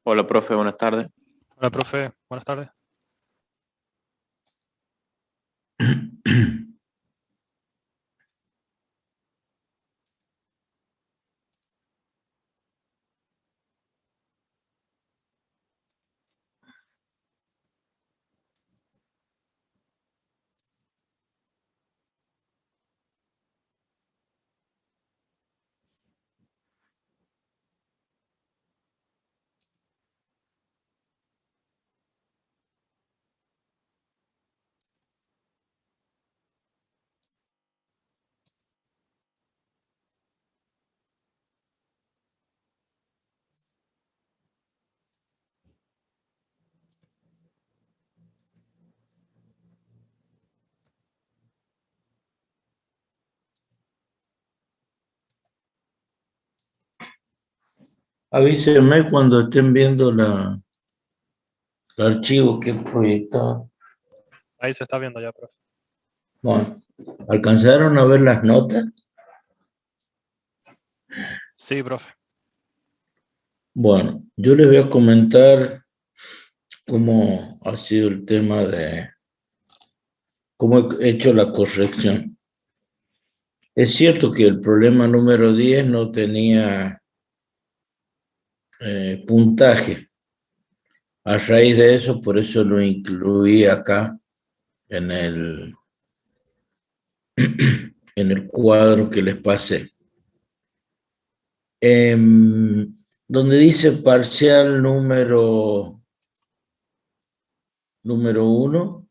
Hola, profe, buenas tardes. Hola, profe. Buenas tardes. Avísenme cuando estén viendo el archivo que he proyectado. Ahí se está viendo ya, profe. Bueno, ¿alcanzaron a ver las notas? Sí, profe. Bueno, yo les voy a comentar cómo ha sido el tema de cómo he hecho la corrección. Es cierto que el problema número 10 no tenía puntaje. A raíz de eso, por eso lo incluí acá en en el cuadro que les pasé. Donde dice parcial número 1,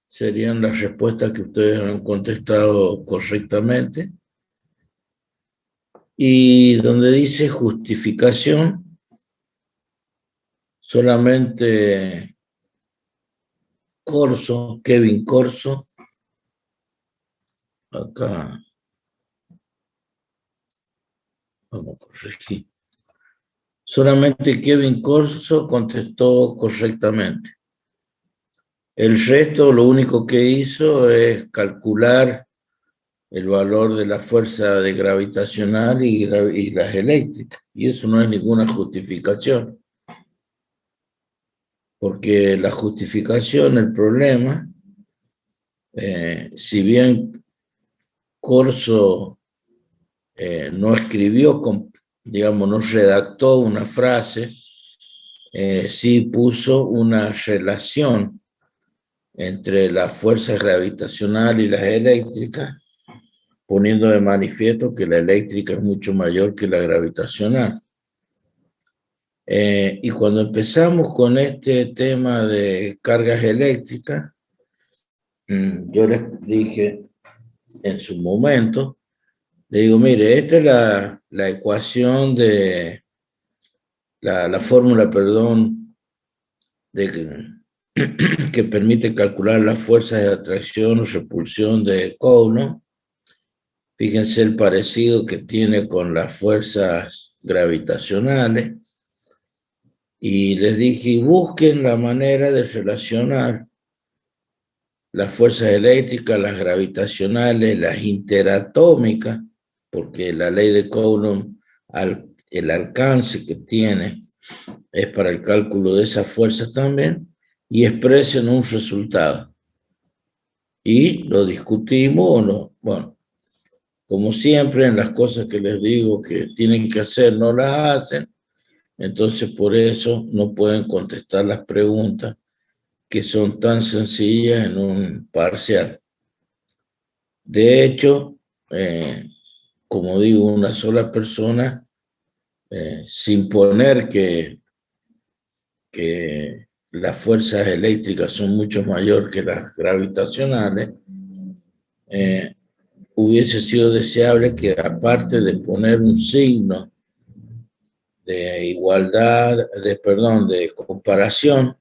serían las respuestas que ustedes han contestado correctamente. Y donde dice justificación, solamente Corso, Kevin Corso, acá, vamos a corregir. Solamente Kevin Corso contestó correctamente. El resto, lo único que hizo es calcular el valor de la fuerza de gravitacional y las eléctricas. Y eso no es ninguna justificación. Porque la justificación, el problema, si bien Corso no escribió, digamos, no redactó una frase, sí puso una relación entre la fuerza gravitacional y las eléctricas, poniendo de manifiesto que la eléctrica es mucho mayor que la gravitacional. Y cuando empezamos con este tema de cargas eléctricas, yo les dije en su momento, le digo, mire, esta es la ecuación de, la fórmula, perdón, que permite calcular las fuerzas de atracción o repulsión de Coulomb. Fíjense el parecido que tiene con las fuerzas gravitacionales. Y les dije, busquen la manera de relacionar las fuerzas eléctricas, las gravitacionales, las interatómicas, porque la ley de Coulomb, el alcance que tiene es para el cálculo de esas fuerzas también, y expresen un resultado. Y lo discutimos o no. Bueno, como siempre en las cosas que les digo que tienen que hacer, no las hacen, entonces por eso no pueden contestar las preguntas que son tan sencillas en un parcial. De hecho, como digo, una sola persona, sin poner que las fuerzas eléctricas son mucho mayor que las gravitacionales, hubiese sido deseable que aparte de poner un signo de igualdad, perdón, de comparación,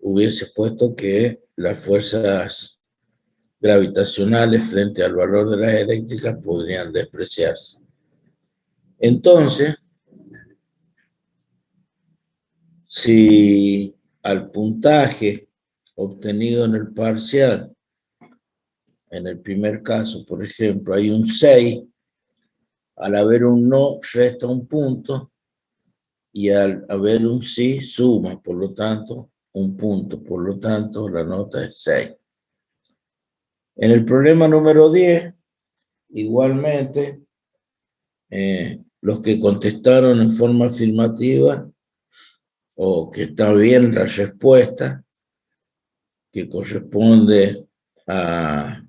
hubiese puesto que las fuerzas gravitacionales frente al valor de las eléctricas podrían despreciarse. Entonces, si al puntaje obtenido en el parcial, en el primer caso, por ejemplo, hay un 6, al haber un no, resta un punto, y al haber un sí, suma, por lo tanto, un punto, por lo tanto, la nota es 6. En el problema número 10, igualmente, los que contestaron en forma afirmativa o que está bien la respuesta, que corresponde a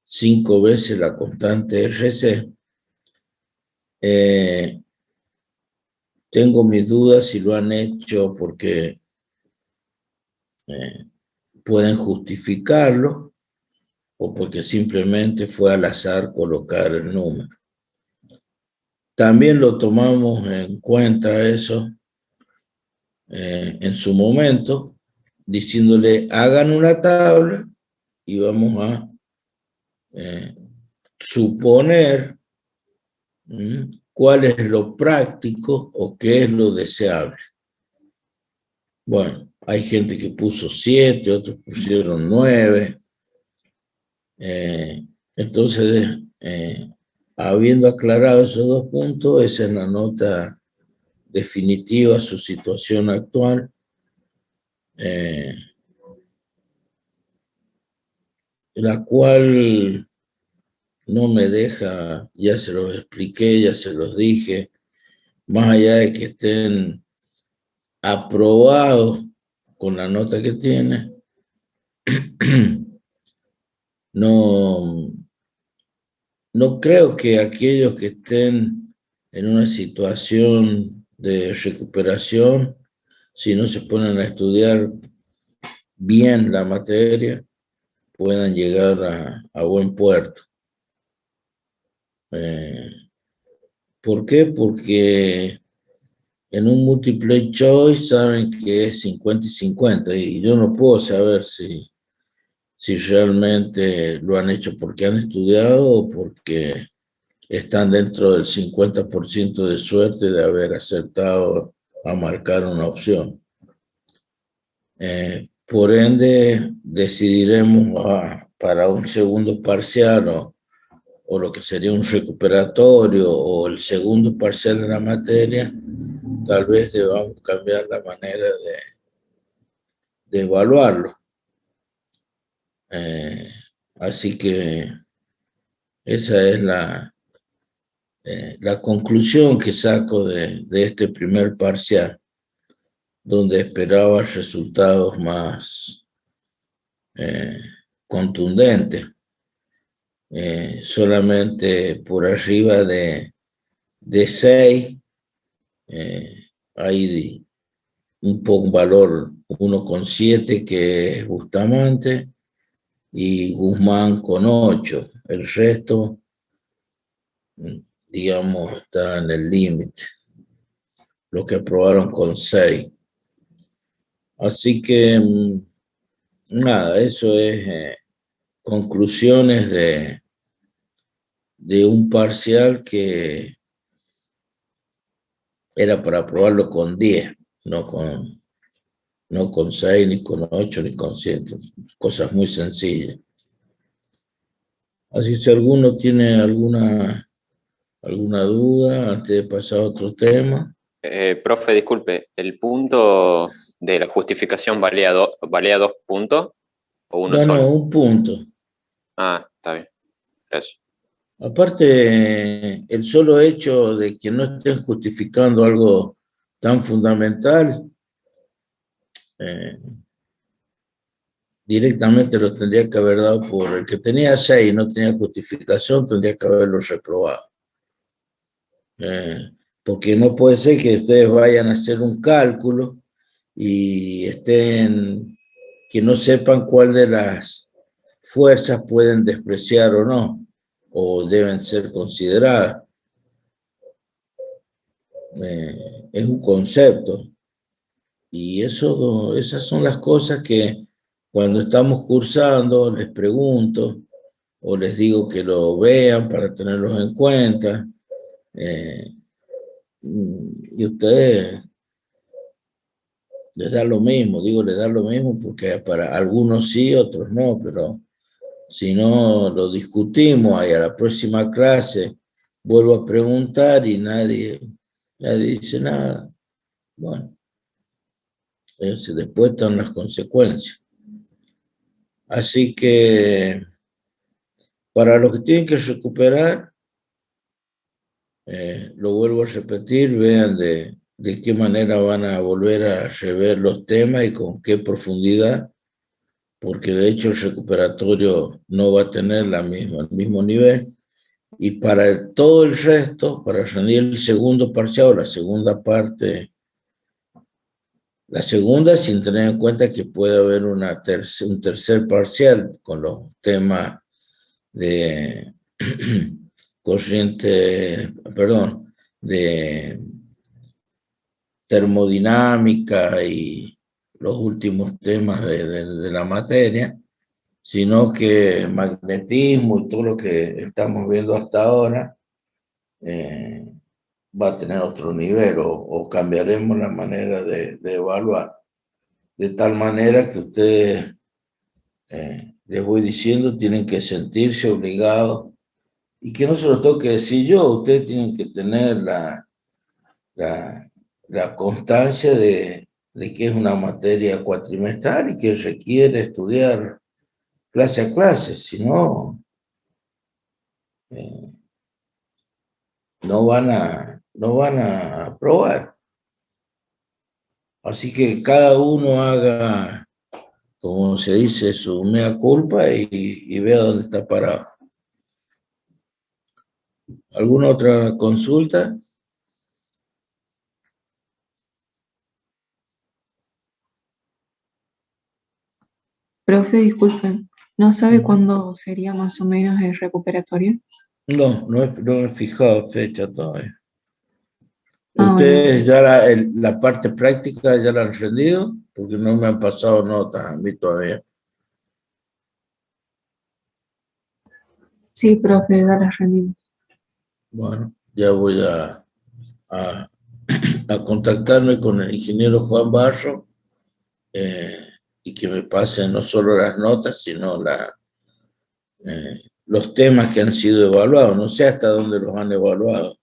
5 veces la constante RC, tengo mis dudas si lo han hecho porque pueden justificarlo o porque simplemente fue al azar colocar el número. También lo tomamos en cuenta eso en su momento, diciéndole hagan una tabla y vamos a suponer cuál es lo práctico o qué es lo deseable. Bueno, hay gente que puso 7, otros pusieron 9. Entonces, habiendo aclarado esos 2 puntos, esa es la nota definitiva a su situación actual. La cual no me deja, ya se los expliqué, ya se los dije, más allá de que estén aprobados con la nota que tiene, no creo que aquellos que estén en una situación de recuperación, si no se ponen a estudiar bien la materia, puedan llegar a buen puerto. ¿Por qué? Porque en un multiple choice saben que es 50 y 50 y yo no puedo saber si realmente lo han hecho porque han estudiado o porque están dentro del 50% de suerte de haber acertado a marcar una opción. Por ende, decidiremos para un segundo parcial o lo que sería un recuperatorio o el segundo parcial de la materia, tal vez debamos cambiar la manera de evaluarlo. Así que esa es la conclusión que saco de este primer parcial, donde esperaba resultados más contundentes. Solamente por arriba de 6 hay un valor 1,7 que es Bustamante y Guzmán con 8. El resto, digamos, está en el límite. Los que aprobaron con 6. Así que, nada, eso es conclusiones de un parcial que era para aprobarlo con 10, no con 6, ni con 8, ni con 7. Cosas muy sencillas. Así que si alguno tiene alguna duda antes de pasar a otro tema. Profe, disculpe, ¿el punto de la justificación valía 2 puntos o uno solo? No, un punto. Ah, está bien. Gracias. Aparte, el solo hecho de que no estén justificando algo tan fundamental, directamente lo tendría que haber dado por el que tenía 6 y no tenía justificación, tendría que haberlo reprobado. Porque no puede ser que ustedes vayan a hacer un cálculo y que no sepan cuál de las fuerzas pueden despreciar o no, o deben ser consideradas. Es un concepto. Y esas son las cosas que cuando estamos cursando les pregunto o les digo que lo vean para tenerlos en cuenta. Y ustedes les da lo mismo, les da lo mismo porque para algunos sí, otros no, pero si no lo discutimos y a la próxima clase vuelvo a preguntar y nadie dice nada. Bueno, después están las consecuencias. Así que para los que tienen que recuperar, lo vuelvo a repetir, vean de qué manera van a volver a rever los temas y con qué profundidad, porque de hecho el recuperatorio no va a tener el mismo nivel. Y para todo el resto, para rendir el segundo parcial, la segunda parte, la segunda sin tener en cuenta que puede haber un tercer parcial con los temas de corriente, perdón, de termodinámica y los últimos temas de la materia, sino que magnetismo y todo lo que estamos viendo hasta ahora va a tener otro nivel o cambiaremos la manera de evaluar. De tal manera que ustedes, les voy diciendo, tienen que sentirse obligados y que no se lo tengo que decir yo, ustedes tienen que tener la constancia de que es una materia cuatrimestral y que requiere estudiar clase a clase, si no, no van a aprobar. Así que cada uno haga, como se dice, su mea culpa y vea dónde está parado. ¿Alguna otra consulta? Profe, disculpe, ¿no sabe cuándo sería más o menos el recuperatorio? No he fijado fecha todavía. Ah, bueno, ¿Ustedes ya la parte práctica ya la han rendido? Porque no me han pasado notas a mí todavía. sí, profe, ya las rendimos. Bueno, ya voy a contactarme con el ingeniero Juan Barro y que me pasen no solo las notas, sino los temas que han sido evaluados. No sé hasta dónde los han evaluado.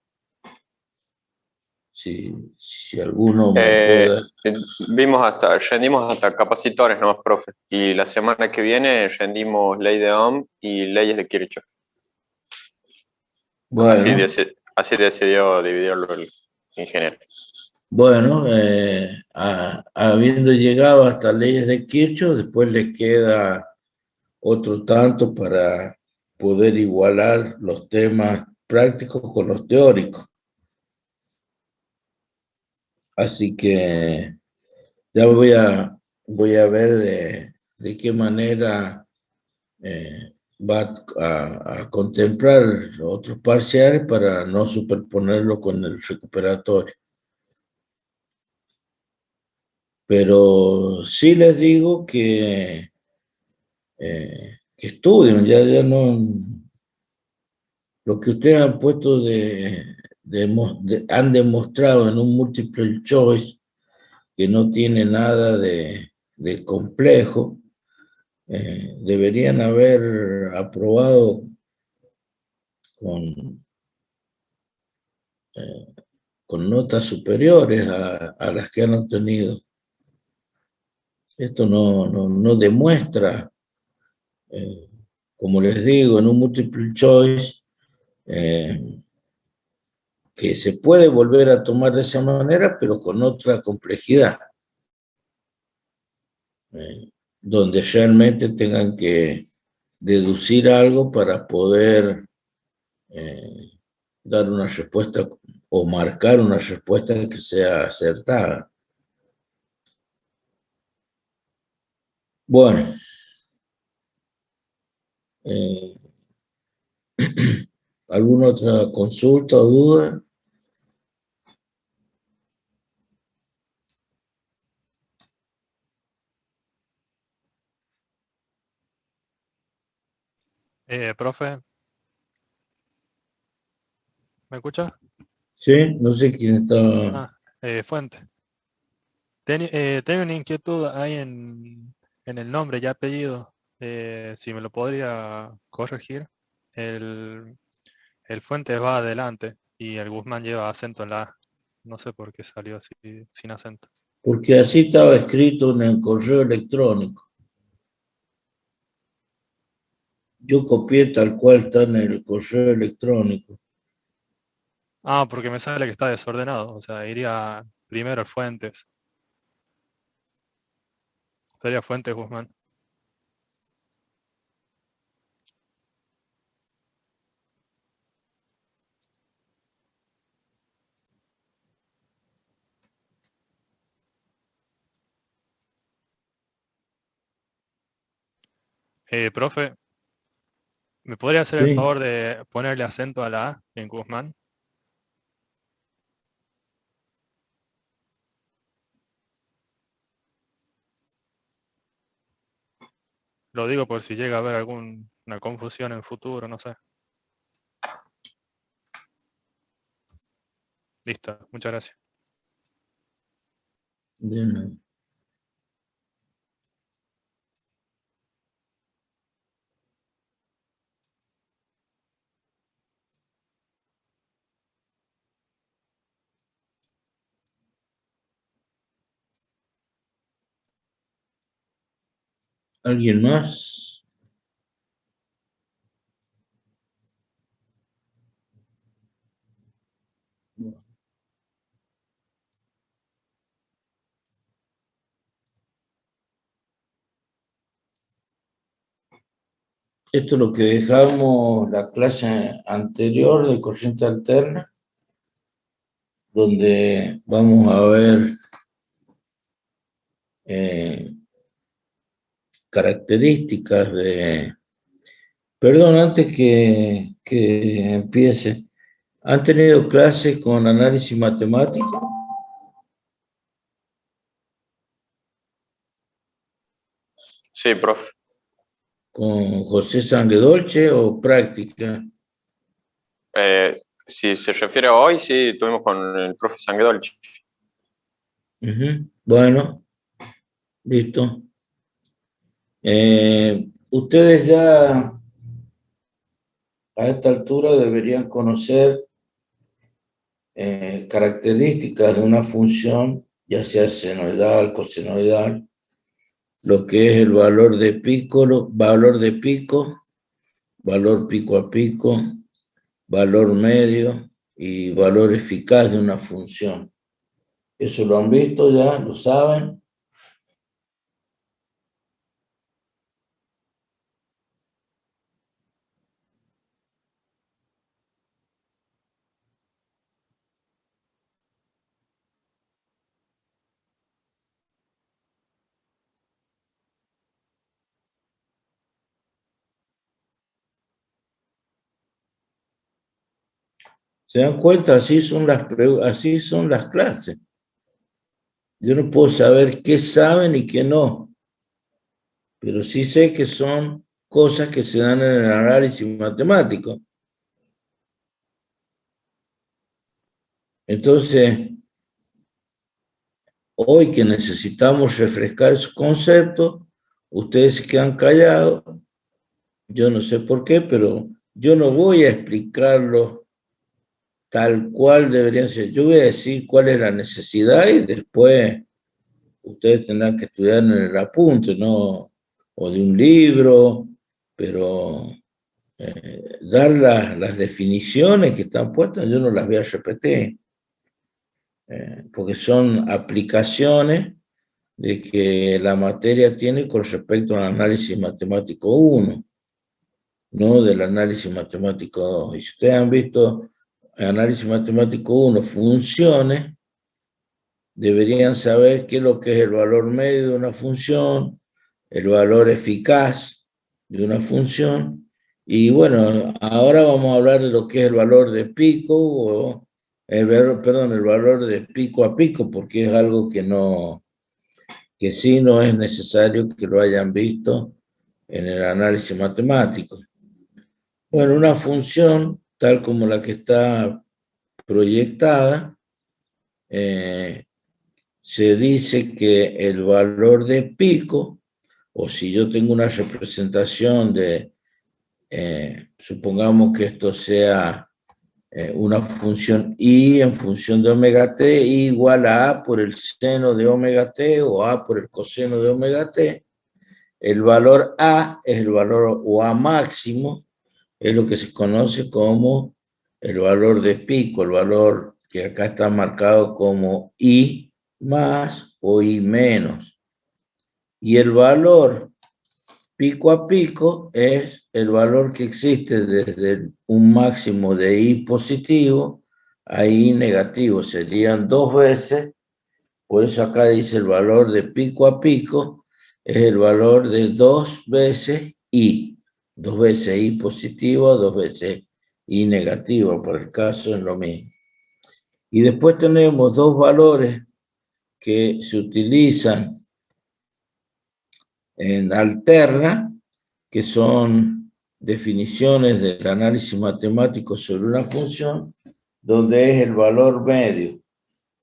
Si alguno me puede... Rendimos hasta capacitores nomás, profe. Y la semana que viene rendimos ley de Ohm y leyes de Kirchhoff. Bueno, Así decidió dividirlo el ingeniero. bueno, habiendo llegado hasta leyes de Kirchhoff, después les queda otro tanto para poder igualar los temas prácticos con los teóricos. Así que ya voy a ver de qué manera va a contemplar otros parciales para no superponerlo con el recuperatorio. Pero sí les digo que estudien, ya no... Lo que ustedes han puesto han demostrado en un multiple choice que no tiene nada de complejo, deberían haber aprobado con, con notas superiores a las que han obtenido. Esto no demuestra, como les digo, en un multiple choice, que se puede volver a tomar de esa manera, pero con otra complejidad, donde realmente tengan que deducir algo para poder dar una respuesta o marcar una respuesta que sea acertada. Bueno, ¿alguna otra consulta o duda? Profe, ¿me escucha? Sí, no sé quién está. Fuente. Tengo una inquietud ahí en el nombre y apellido. Si me lo podría corregir. El Fuentes va adelante y el Guzmán lleva acento en la A. No sé por qué salió así, sin acento. Porque así estaba escrito en el correo electrónico. Yo copié tal cual está en el correo electrónico. Ah, porque me sale que está desordenado. O sea, iría primero a Fuentes. Sería Fuentes Guzmán. Profe, ¿me podría hacer el Sí, favor de ponerle acento a la A en Guzmán? Lo digo por si llega a haber alguna confusión en futuro, no sé. Listo, muchas gracias. de nuevo. ¿Alguien más? Esto es lo que dejamos la clase anterior de corriente alterna, donde vamos a ver características de... Perdón, antes que empiece, ¿han tenido clases con análisis matemático? Sí, profe. ¿Con José Sanguedolce o práctica? Si se refiere a hoy, sí, tuvimos con el profe Sanguedolci. Ujú. Bueno, listo. Ustedes ya a esta altura deberían conocer características de una función, ya sea senoidal, cosenoidal, lo que es el valor de pico, valor pico a pico, valor medio y valor eficaz de una función. Eso lo han visto ya, lo saben. ¿Se dan cuenta? Así son las clases. Yo no puedo saber qué saben y qué no, pero sí sé que son cosas que se dan en el análisis matemático. Entonces, hoy que necesitamos refrescar esos conceptos, ustedes se quedan callados, yo no sé por qué, pero yo no voy a explicarlo tal cual deberían ser. Yo voy a decir cuál es la necesidad y después ustedes tendrán que estudiar en el apunte, ¿no? O de un libro, pero dar las definiciones que están puestas, yo no las voy a repetir, porque son aplicaciones de que la materia tiene con respecto al análisis matemático 1, no del análisis matemático 2. Y si ustedes han visto el análisis matemático 1, funciones, deberían saber qué es lo que es el valor medio de una función, el valor eficaz de una función. Y bueno, ahora vamos a hablar de lo que es el valor de pico, perdón, el valor de pico a pico, porque es algo que sí no es necesario que lo hayan visto en el análisis matemático. Bueno, una función tal como la que está proyectada, se dice que el valor de pico, o si yo tengo una representación de, supongamos que esto sea una función y en función de omega t igual a por el seno de omega t o a por el coseno de omega t. El valor a es el valor o a máximo, es lo que se conoce como el valor de pico, el valor que acá está marcado como I más o I menos. Y el valor pico a pico es el valor que existe desde un máximo de I positivo a I negativo. Serían 2 veces, por eso acá dice el valor de pico a pico, es el valor de 2 veces I. 2 veces I positivo, 2 veces I negativo, por el caso es lo mismo. Y después tenemos dos valores que se utilizan en alterna, que son definiciones del análisis matemático sobre una función, donde es el valor medio.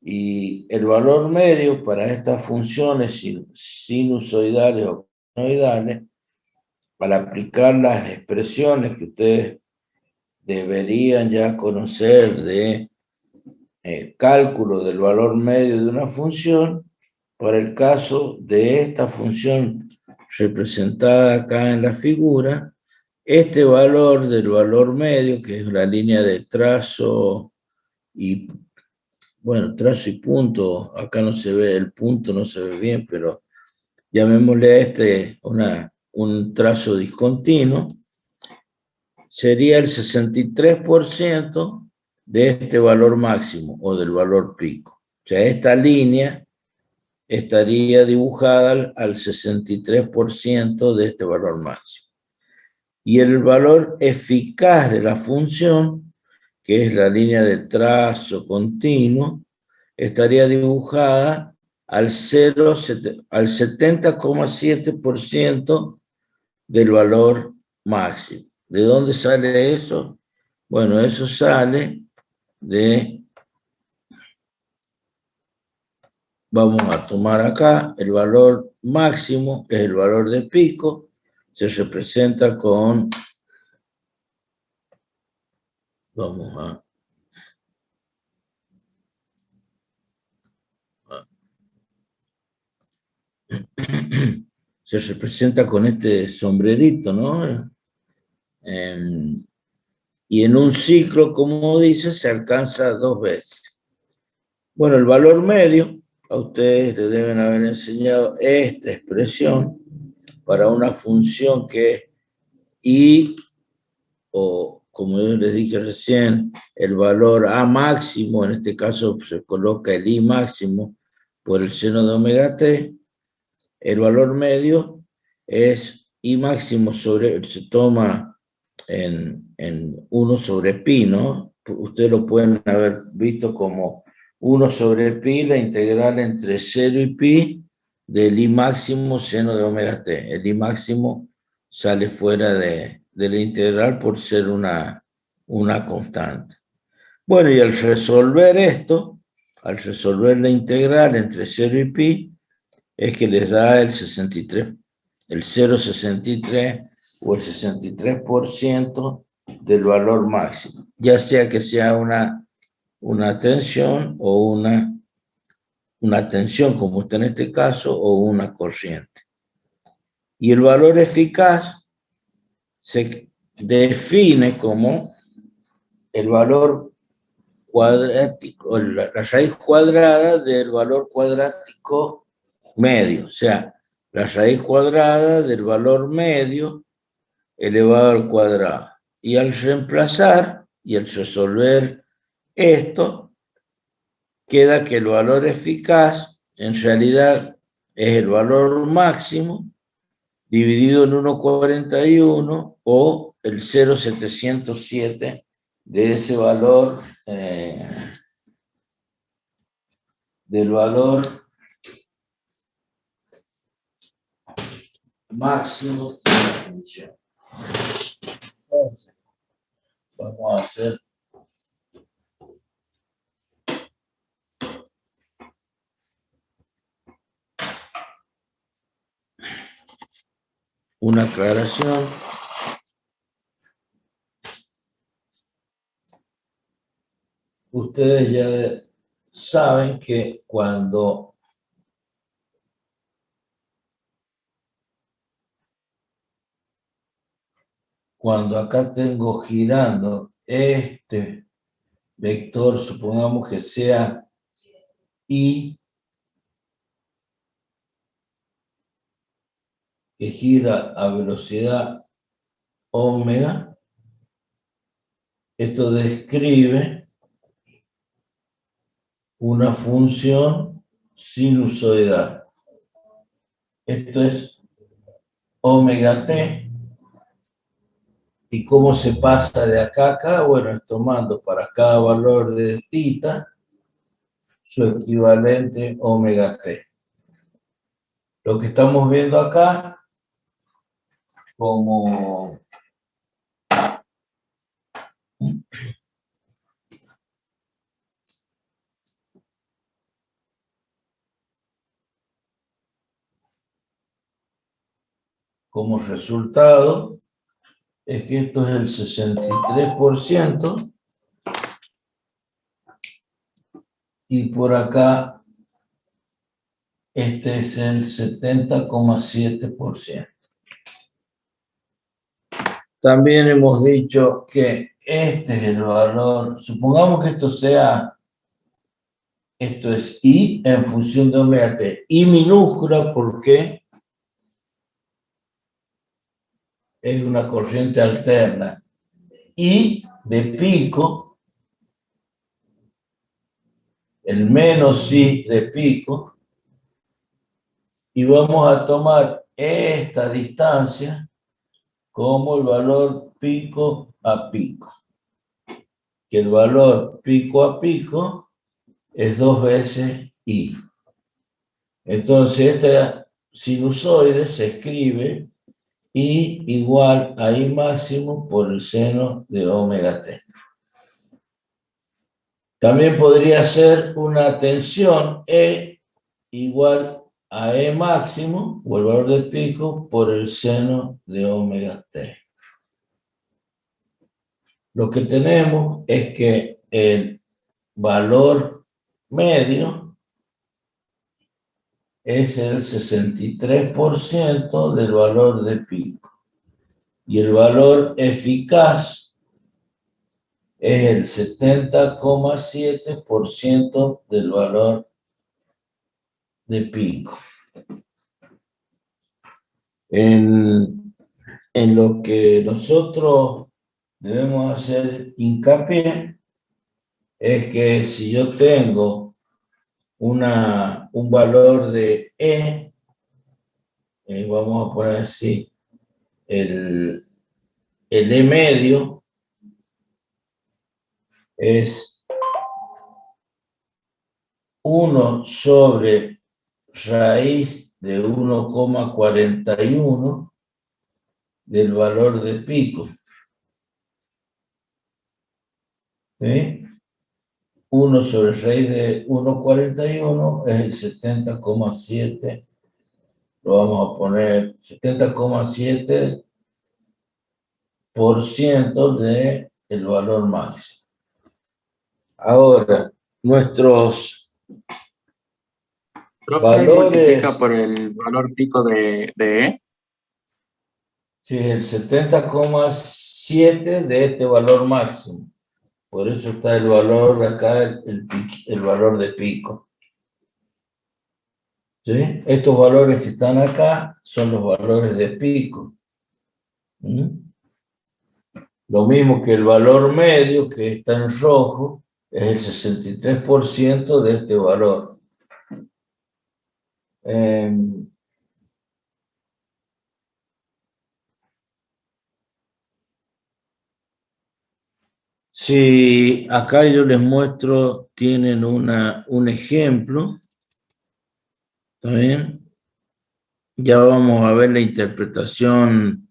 Y el valor medio para estas funciones sinusoidales o conoidales, para aplicar las expresiones que ustedes deberían ya conocer de cálculo del valor medio de una función, para el caso de esta función representada acá en la figura, este valor del valor medio, que es la línea de trazo y, bueno, trazo y punto, acá no se ve, el punto no se ve bien, pero llamémosle a este un trazo discontinuo, sería el 63% de este valor máximo o del valor pico. O sea, esta línea estaría dibujada al 63% de este valor máximo. Y el valor eficaz de la función, que es la línea de trazo continuo, estaría dibujada al 70,7% del valor máximo. ¿De dónde sale eso? Bueno, eso sale de, vamos a tomar acá, el valor máximo es el valor de pico, se representa con, vamos a, se representa con este sombrerito, ¿no? Y en un ciclo, como dice, se alcanza 2 veces. Bueno, el valor medio, a ustedes les deben haber enseñado esta expresión para una función que es I, o como yo les dije recién, el valor A máximo, en este caso se coloca el I máximo por el seno de omega t. El valor medio es I máximo sobre, se toma en 1 sobre pi, ¿no? Ustedes lo pueden haber visto como 1 sobre pi, la integral entre 0 y pi del I máximo seno de omega t. El I máximo sale fuera de la integral por ser una constante. Bueno, y al resolver esto, al resolver la integral entre 0 y pi, es que les da el 63, el 0,63 o el 63% del valor máximo, ya sea que sea una tensión o una tensión, como está en este caso, o una corriente. Y el valor eficaz se define como el valor cuadrático, la raíz cuadrada del valor cuadrático medio, o sea, la raíz cuadrada del valor medio elevado al cuadrado. Y al reemplazar y al resolver esto, queda que el valor eficaz en realidad es el valor máximo dividido en 1,41 o el 0,707 de ese valor, del valor máximo de la función. Entonces, vamos a hacer una aclaración. ustedes ya saben que cuando acá tengo girando este vector, supongamos que sea I, que gira a velocidad omega, esto describe una función sinusoidal. Esto es omega t. ¿Y cómo se pasa de acá a acá? Bueno, es tomando para cada valor de tita su equivalente omega t. Lo que estamos viendo acá como resultado es que esto es el 63% y por acá este es el 70,7%. También hemos dicho que este es el valor, supongamos que esto es I en función de omega t. I minúscula porque es una corriente alterna. I de pico, el menos I de pico, y vamos a tomar esta distancia como el valor pico a pico. Que el valor pico a pico es 2 veces I. Entonces, esta sinusoide se escribe I igual a I máximo por el seno de omega t. También podría ser una tensión E igual a E máximo, o el valor del pico, por el seno de omega t. Lo que tenemos es que el valor medio es el 63% del valor de pico. Y el valor eficaz es el 70,7% del valor de pico. En lo que nosotros debemos hacer hincapié es que si yo tengo un valor de E, vamos a poner así, el E medio es 1 sobre raíz de 1,41 del valor de pico. ¿Sí? 1 sobre raíz de 1,41 es el 70,7. Lo vamos a poner 70,7% del valor máximo. Ahora, nuestros Profe, valores... multiplica por el valor pico de E. Sí, el 70,7 de este valor máximo. Por eso está el valor acá, el valor de pico. ¿Sí? Estos valores que están acá son los valores de pico. ¿Mm? Lo mismo que el valor medio, que está en rojo, es el 63% de este valor. Si acá yo les muestro, tienen un ejemplo, ¿está bien? Ya vamos a ver la interpretación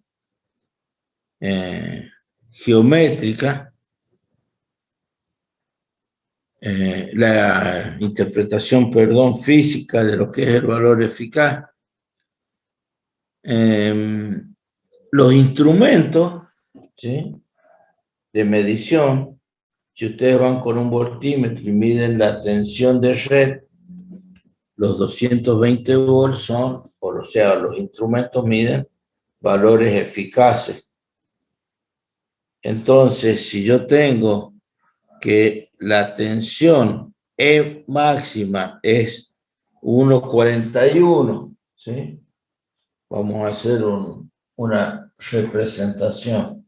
geométrica, la interpretación, perdón, física de lo que es el valor eficaz. Los instrumentos, ¿sí?, de medición si ustedes van con un voltímetro y miden la tensión de red, los 220 volts son, o sea, los instrumentos miden valores eficaces. Entonces, si yo tengo que la tensión E máxima es 1,41, ¿sí? Vamos a hacer una representación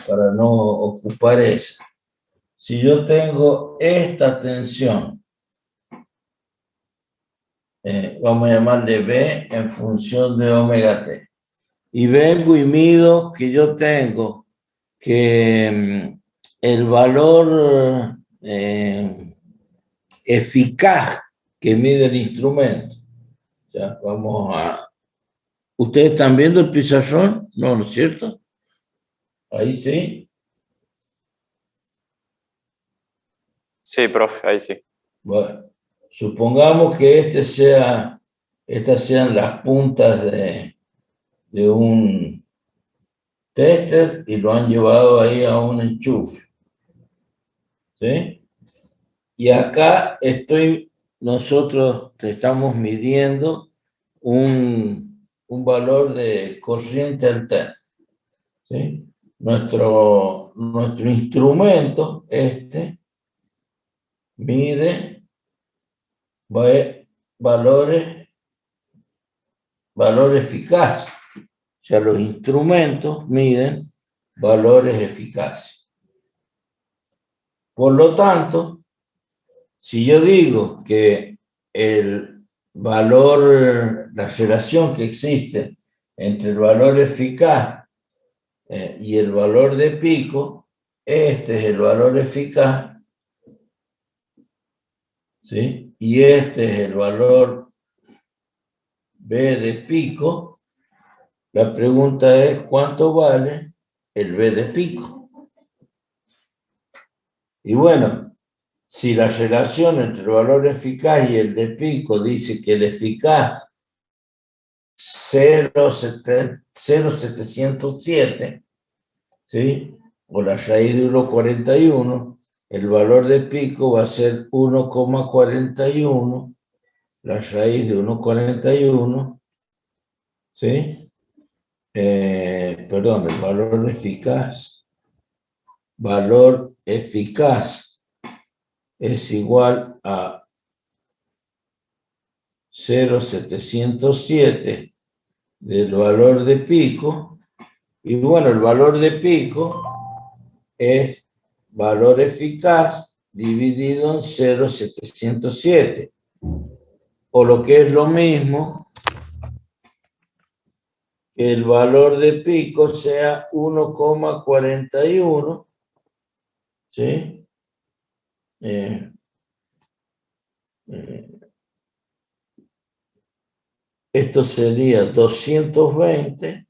para no ocupar esa. Si yo tengo esta tensión, vamos a llamarle B en función de omega T, y vengo y mido que yo tengo que el valor eficaz que mide el instrumento. Ya, vamos a... ¿Ustedes están viendo el pizarrón? No, ¿no es cierto? Ahí sí. Sí, profe, ahí sí. Bueno, supongamos que estas sean las puntas de un tester y lo han llevado ahí a un enchufe. ¿Sí? Y acá nosotros estamos midiendo un valor de corriente alterna. ¿Sí? Nuestro instrumento, mide valores eficaces. O sea, los instrumentos miden valores eficaces. Por lo tanto, si yo digo que el valor, la relación que existe entre el valor eficaz y el valor de pico, este es el valor eficaz, ¿sí? Y este es el valor B de pico, la pregunta es ¿cuánto vale el B de pico? Y bueno, si la relación entre el valor eficaz y el de pico dice que el eficaz 0,707, ¿sí? O la raíz de 1,41, el valor de pico va a ser 1,41, la raíz de 1,41, ¿sí? Perdón, el valor eficaz es igual a 0,707 del valor de pico, y bueno, el valor de pico es valor eficaz dividido en 0,707, o lo que es lo mismo, que el valor de pico sea 1,41, ¿sí? Esto sería 220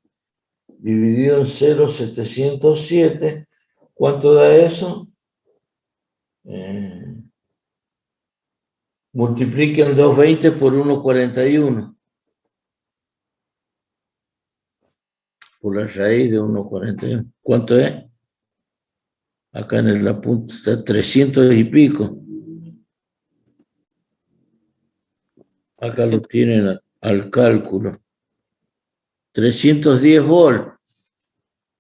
dividido en 0,707. ¿Cuánto da eso? Multipliquen 220 por 1,41. Por la raíz de 1,41. ¿Cuánto es? Acá en el apunte está 300 y pico. Acá lo tienen al cálculo. 310 volts.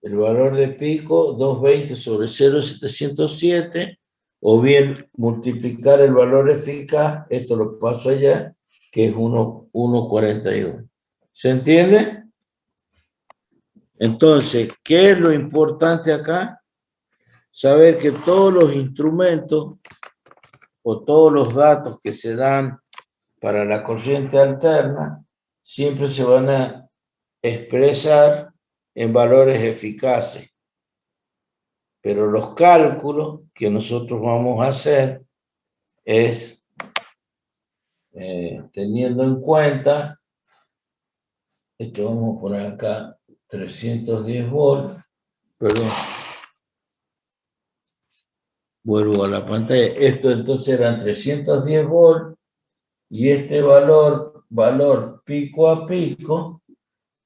El valor de pico, 220 sobre 0,707, o bien multiplicar el valor eficaz, esto lo paso allá, que es 1,41. ¿Se entiende? Entonces, ¿qué es lo importante acá? Saber que todos los instrumentos o todos los datos que se dan para la corriente alterna siempre se van a expresar en valores eficaces. Pero los cálculos que nosotros vamos a hacer es teniendo en cuenta, esto vamos a poner acá 310 volts, perdón, vuelvo a la pantalla, esto entonces eran 310 volts y este valor pico a pico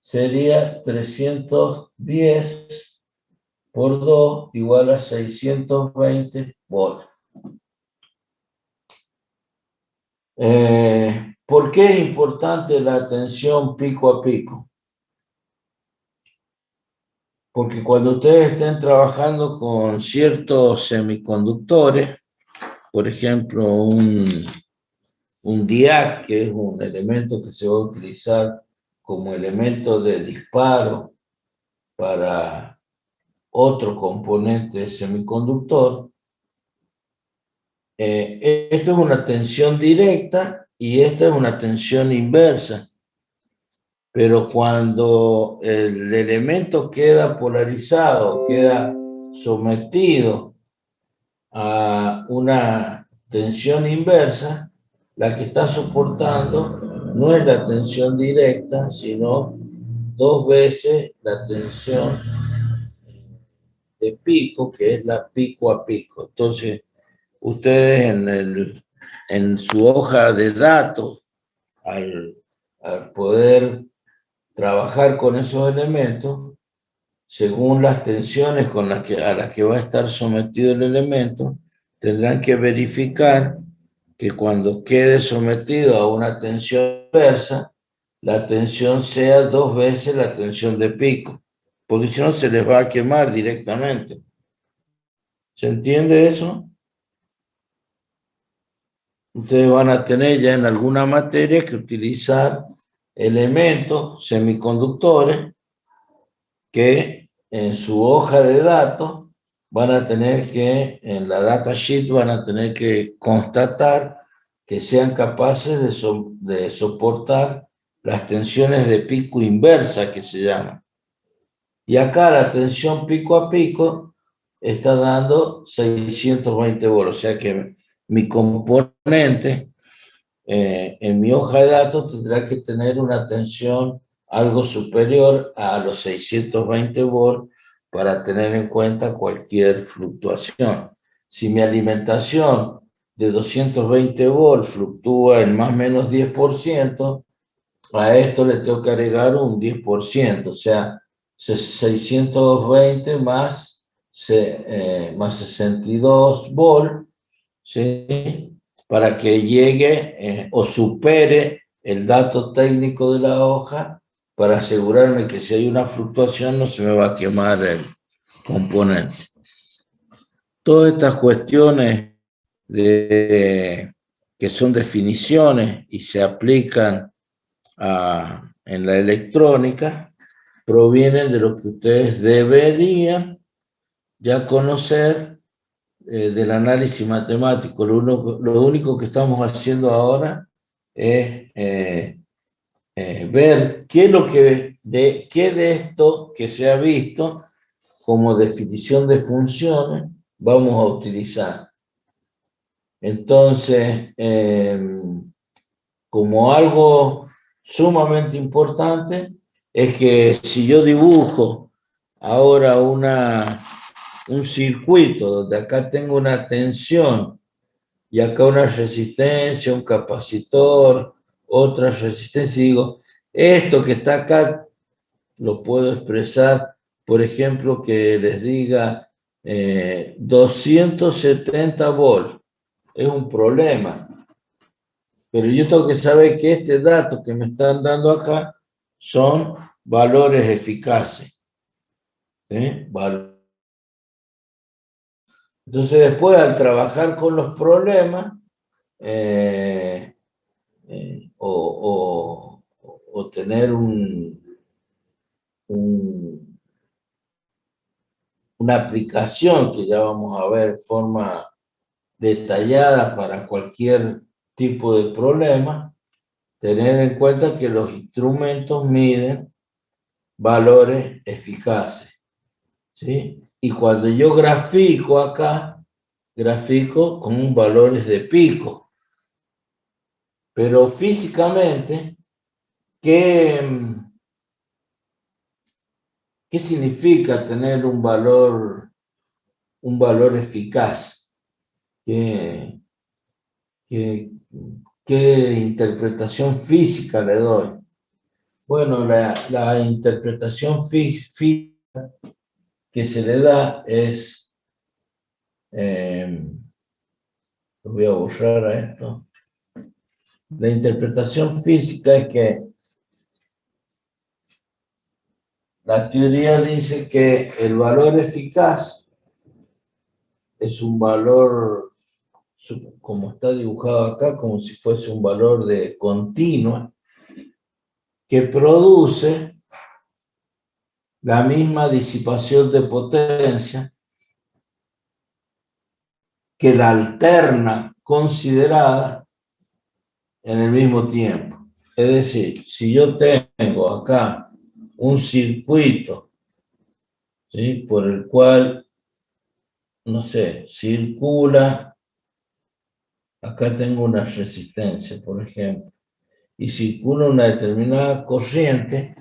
sería 310 por 2 igual a 620 volts. ¿Por qué es importante la tensión pico a pico? Porque cuando ustedes estén trabajando con ciertos semiconductores, por ejemplo, un DIAC, que es un elemento que se va a utilizar como elemento de disparo para otro componente semiconductor, esto es una tensión directa y esta es una tensión inversa. Pero cuando el elemento queda polarizado, queda sometido a una tensión inversa, la que está soportando no es la tensión directa, sino 2 veces la tensión de pico, que es la pico a pico. Entonces, ustedes en su hoja de datos, al poder trabajar con esos elementos, según las tensiones a las que va a estar sometido el elemento, tendrán que verificar que cuando quede sometido a una tensión inversa, la tensión sea 2 veces la tensión de pico, porque si no se les va a quemar directamente. ¿Se entiende eso? Ustedes van a tener ya en alguna materia que utilizar elementos semiconductores que en su hoja de datos van a tener que, en la datasheet van a tener que constatar que sean capaces de soportar las tensiones de pico inversa que se llaman. Y acá la tensión pico a pico está dando 620 volts, o sea que mi componente en mi hoja de datos tendrá que tener una tensión algo superior a los 620 volts para tener en cuenta cualquier fluctuación. Si mi alimentación de 220 volts fluctúa en más o menos 10%, a esto le tengo que agregar un 10%, o sea, 620 más 62 volts, ¿sí? Para que llegue o supere el dato técnico de la hoja, para asegurarme que si hay una fluctuación no se me va a quemar el componente. Todas estas cuestiones que son definiciones y se aplican en la electrónica provienen de lo que ustedes deberían ya conocer del análisis matemático. Lo único que estamos haciendo ahora es ver qué de esto que se ha visto como definición de funciones vamos a utilizar. Entonces, como algo sumamente importante, es que si yo dibujo ahora un circuito donde acá tengo una tensión y acá una resistencia, un capacitor, otra resistencia, y digo, esto que está acá lo puedo expresar, por ejemplo, que les diga 270 volts, es un problema. Pero yo tengo que saber que este dato que me están dando acá son valores eficaces. ¿Sí? Entonces después, al trabajar con los problemas, o tener una aplicación que ya vamos a ver en forma detallada para cualquier tipo de problema, tener en cuenta que los instrumentos miden valores eficaces, ¿sí? Y cuando yo grafico acá, grafico con valores de pico. Pero físicamente, ¿qué significa tener un valor eficaz? ¿Qué interpretación física le doy? Bueno, la interpretación física que se le da es, lo voy a borrar a esto, la interpretación física es que la teoría dice que el valor eficaz es un valor, como está dibujado acá, como si fuese un valor de continua, que produce la misma disipación de potencia que la alterna considerada en el mismo tiempo. Es decir, si yo tengo acá un circuito, ¿sí?, por el cual, no sé, circula, acá tengo una resistencia, por ejemplo, y circula una determinada corriente,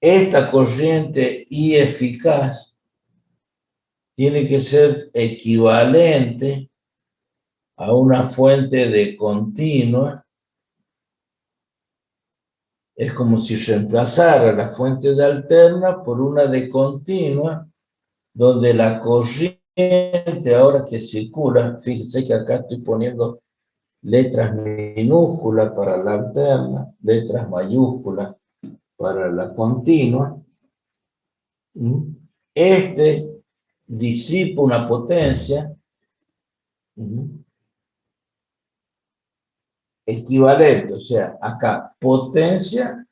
esta corriente I eficaz tiene que ser equivalente a una fuente de continua. Es como si reemplazara la fuente de alterna por una de continua, donde la corriente ahora que circula, fíjense que acá estoy poniendo letras minúsculas para la alterna, letras mayúsculas para la continua. Este disipa una potencia equivalente, o sea, acá potencia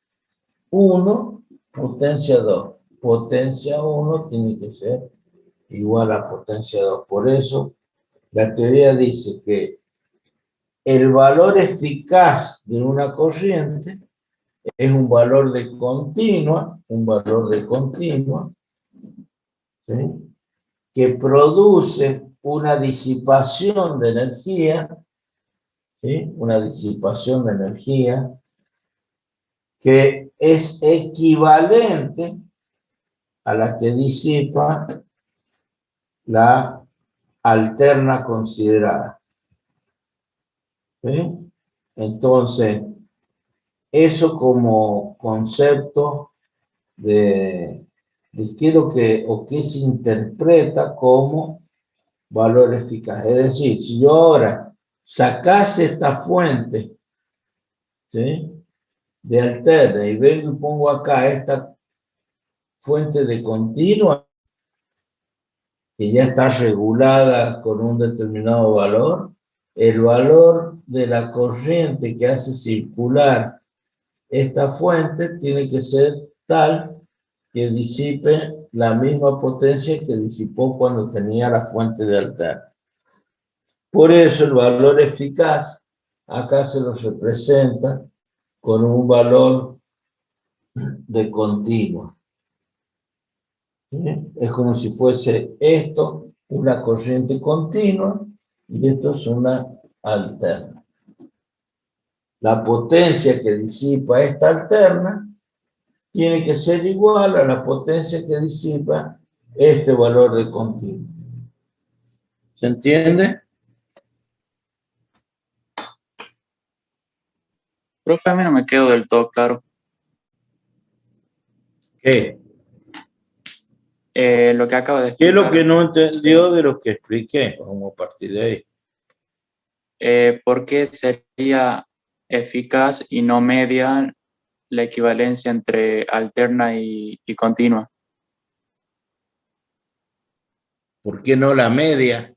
1, potencia 2. Potencia 1 tiene que ser igual a potencia 2. Por eso, la teoría dice que el valor eficaz de una corriente es un valor de continua, ¿sí?, que produce una disipación de energía, ¿sí?, una disipación de energía que es equivalente a la que disipa la alterna considerada. ¿Sí? Entonces, eso como concepto de qué es lo que, o qué se interpreta como valor eficaz. Es decir, si yo ahora sacase esta fuente, ¿sí?, de alterna y vengo y pongo acá esta fuente de continua, que ya está regulada con un determinado valor, el valor de la corriente que hace circular esta fuente tiene que ser tal que disipe la misma potencia que disipó cuando tenía la fuente de alterna. Por eso el valor eficaz acá se lo representa con un valor de continua. ¿Sí? Es como si fuese esto una corriente continua y esto es una alterna. La potencia que disipa esta alterna tiene que ser igual a la potencia que disipa este valor de continuo. ¿Se entiende? Profe, a mí no me quedó del todo claro. ¿Qué? Lo que acaba de explicar. ¿Qué es lo que no entendió de lo que expliqué? Vamos a partir de ahí. ¿Por qué sería eficaz y no media la equivalencia entre alterna y continua? ¿Por qué no la media?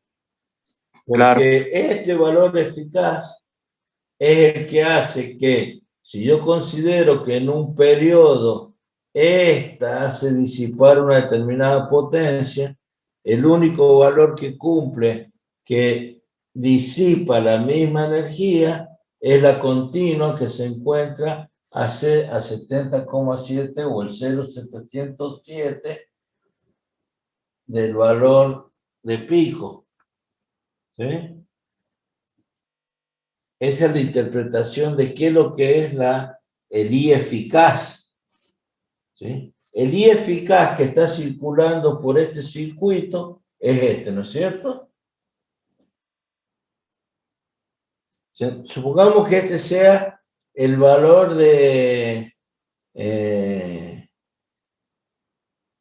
Porque Claro. este valor eficaz es el que hace que, si yo considero que en un periodo esta hace disipar una determinada potencia, el único valor que cumple, que disipa la misma energía, es la continua que se encuentra a 70,7 o el 0,707 del valor de pico. ¿Sí? Esa es la interpretación de qué es lo que es el I eficaz. ¿Sí? El I eficaz que está circulando por este circuito es este, ¿no es cierto? Supongamos que este sea el valor de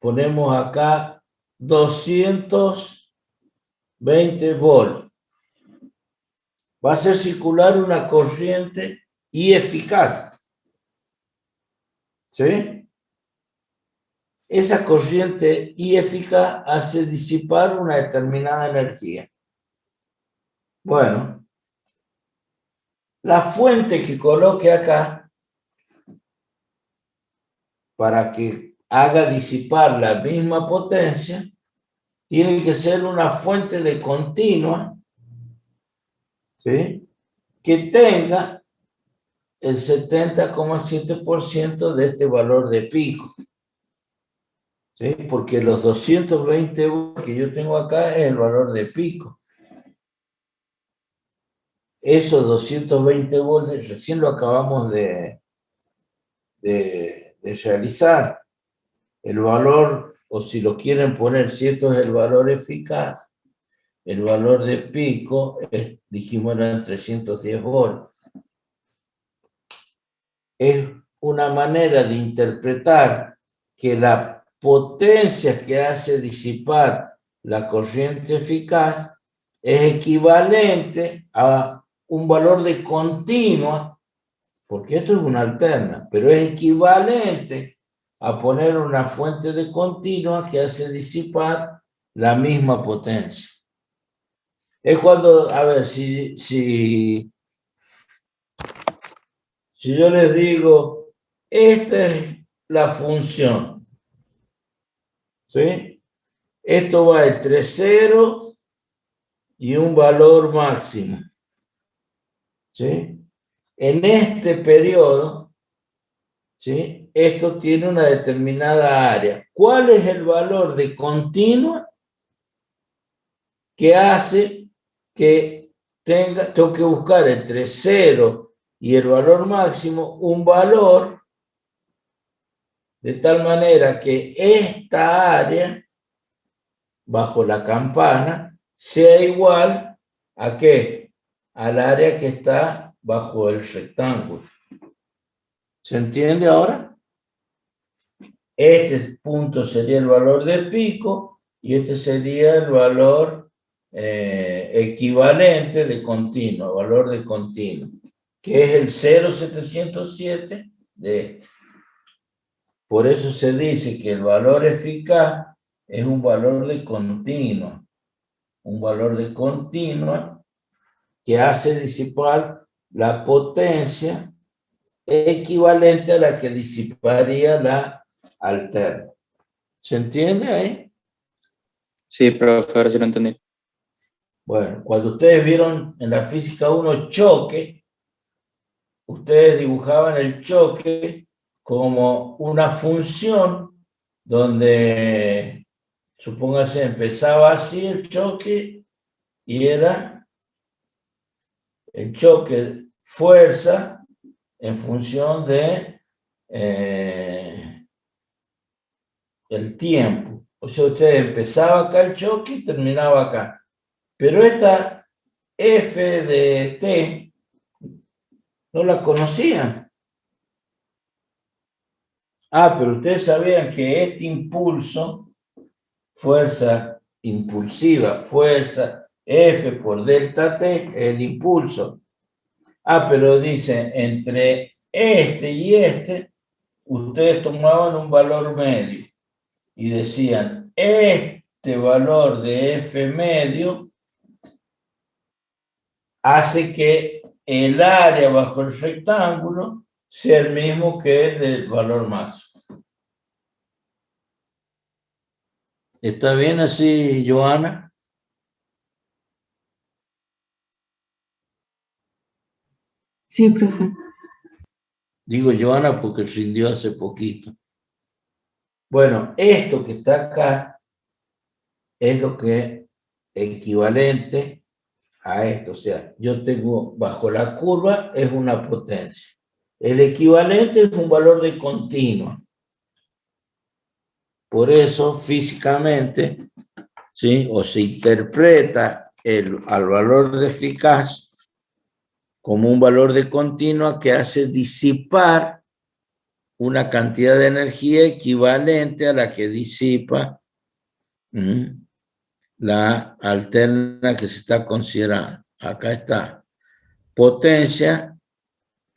ponemos acá 220 volts. Va a hacer circular una corriente y eficaz. ¿Sí? Esa corriente y eficaz hace disipar una determinada energía. Bueno, la fuente que coloque acá para que haga disipar la misma potencia tiene que ser una fuente de continua, ¿sí?, que tenga el 70,7% de este valor de pico. ¿Sí? Porque los 220 volts que yo tengo acá es el valor de pico. Esos 220 volts recién lo acabamos de realizar. El valor, o si lo quieren poner, si esto es el valor eficaz, el valor de pico, dijimos eran 310 volts. Es una manera de interpretar que la potencia que hace disipar la corriente eficaz es equivalente a un valor de continua, porque esto es una alterna, pero es equivalente a poner una fuente de continua que hace disipar la misma potencia. Es cuando, a ver, si yo les digo, esta es la función, ¿sí? Esto va entre 0 y un valor máximo, ¿sí? En este periodo, ¿sí?, esto tiene una determinada área. ¿Cuál es el valor de continua que hace que tengo que buscar entre 0 y el valor máximo un valor de tal manera que esta área bajo la campana sea igual a ¿qué? Al área que está bajo el rectángulo. ¿Se entiende ahora? Este punto sería el valor del pico y este sería el valor equivalente de continuo, valor de continuo, que es el 0,707 de este. Por eso se dice que el valor eficaz es un valor de continua, que hace disipar la potencia equivalente a la que disiparía la alterna. ¿Se entiende ahí? Sí, profe, ahora sí lo entendí. Bueno, cuando ustedes vieron en la física 1 choque, ustedes dibujaban el choque como una función donde, supóngase, empezaba así el choque y era el choque fuerza en función de el tiempo. O sea, usted empezaba acá el choque y terminaba acá. Pero esta F de T no la conocían. Pero ustedes sabían que este impulso, fuerza impulsiva, fuerza F por delta T, el impulso. Pero dicen, entre este y este, ustedes tomaban un valor medio y decían, este valor de F medio hace que el área bajo el rectángulo sea el mismo que el del valor máximo. ¿Está bien así, Joana? Sí, profe. Digo Joana porque rindió hace poquito. Bueno, esto que está acá es lo que es equivalente a esto. O sea, yo tengo bajo la curva es una potencia. El equivalente es un valor de continua. Por eso, físicamente, ¿sí?, o se interpreta al valor de eficaz como un valor de continua que hace disipar una cantidad de energía equivalente a la que disipa la alterna que se está considerando. Acá está. Potencia.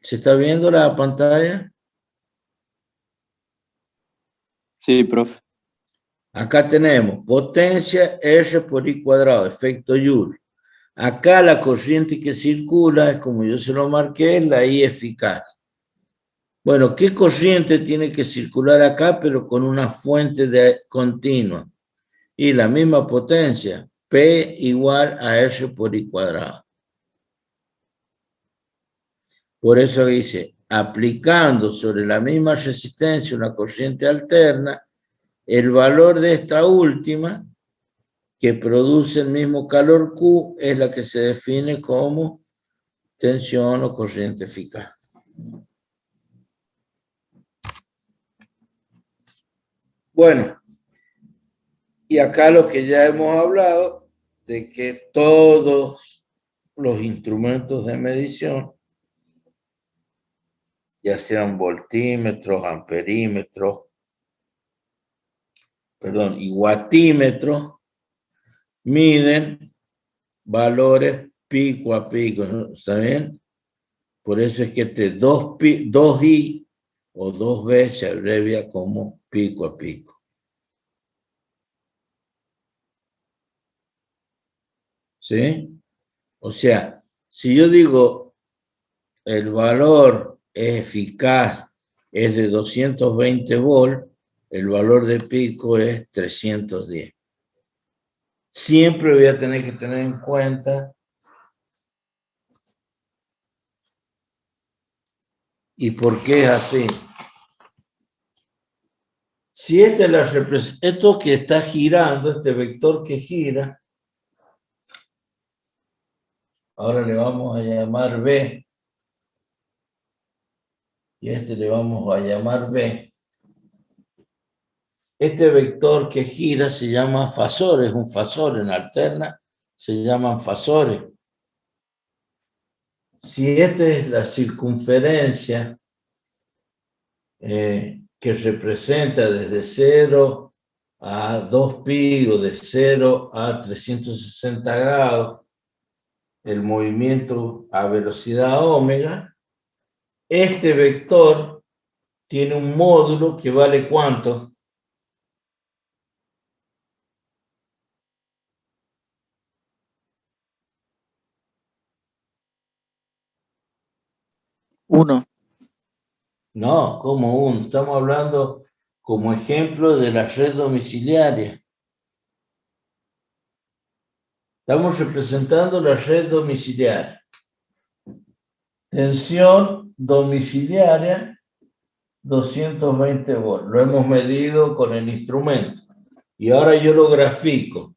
¿Se está viendo la pantalla? Sí, profe. Acá tenemos potencia R por I cuadrado, efecto Joule. Acá la corriente que circula, es como yo se lo marqué, es la I eficaz. Bueno, ¿qué corriente tiene que circular acá, pero con una fuente continua? Y la misma potencia, P igual a R por I cuadrado. Por eso dice, aplicando sobre la misma resistencia una corriente alterna, el valor de esta última, que produce el mismo calor Q, es la que se define como tensión o corriente eficaz. Bueno, y acá lo que ya hemos hablado, de que todos los instrumentos de medición, ya sean voltímetros, amperímetros, y watímetros, miden valores pico a pico, ¿no? ¿Está bien? Por eso es que este 2i o 2b se abrevia como pico a pico. ¿Sí? O sea, si yo digo el valor eficaz es de 220 volts, el valor de pico es 310. Siempre voy a tener que tener en cuenta y por qué es así. Si esta es la representación, esto que está girando, este vector que gira, ahora le vamos a llamar B. Y a este le vamos a llamar B. Este vector que gira se llama fasor, es un fasor en alterna, se llaman fasores. Si esta es la circunferencia que representa desde 0 a 2pi o de 0 a 360 grados, el movimiento a velocidad omega, este vector tiene un módulo que vale ¿cuánto? Uno. No, como uno. Estamos hablando como ejemplo de la red domiciliaria. Estamos representando la red domiciliaria. Tensión domiciliaria, 220 volts. Lo hemos medido con el instrumento. Y ahora yo lo grafico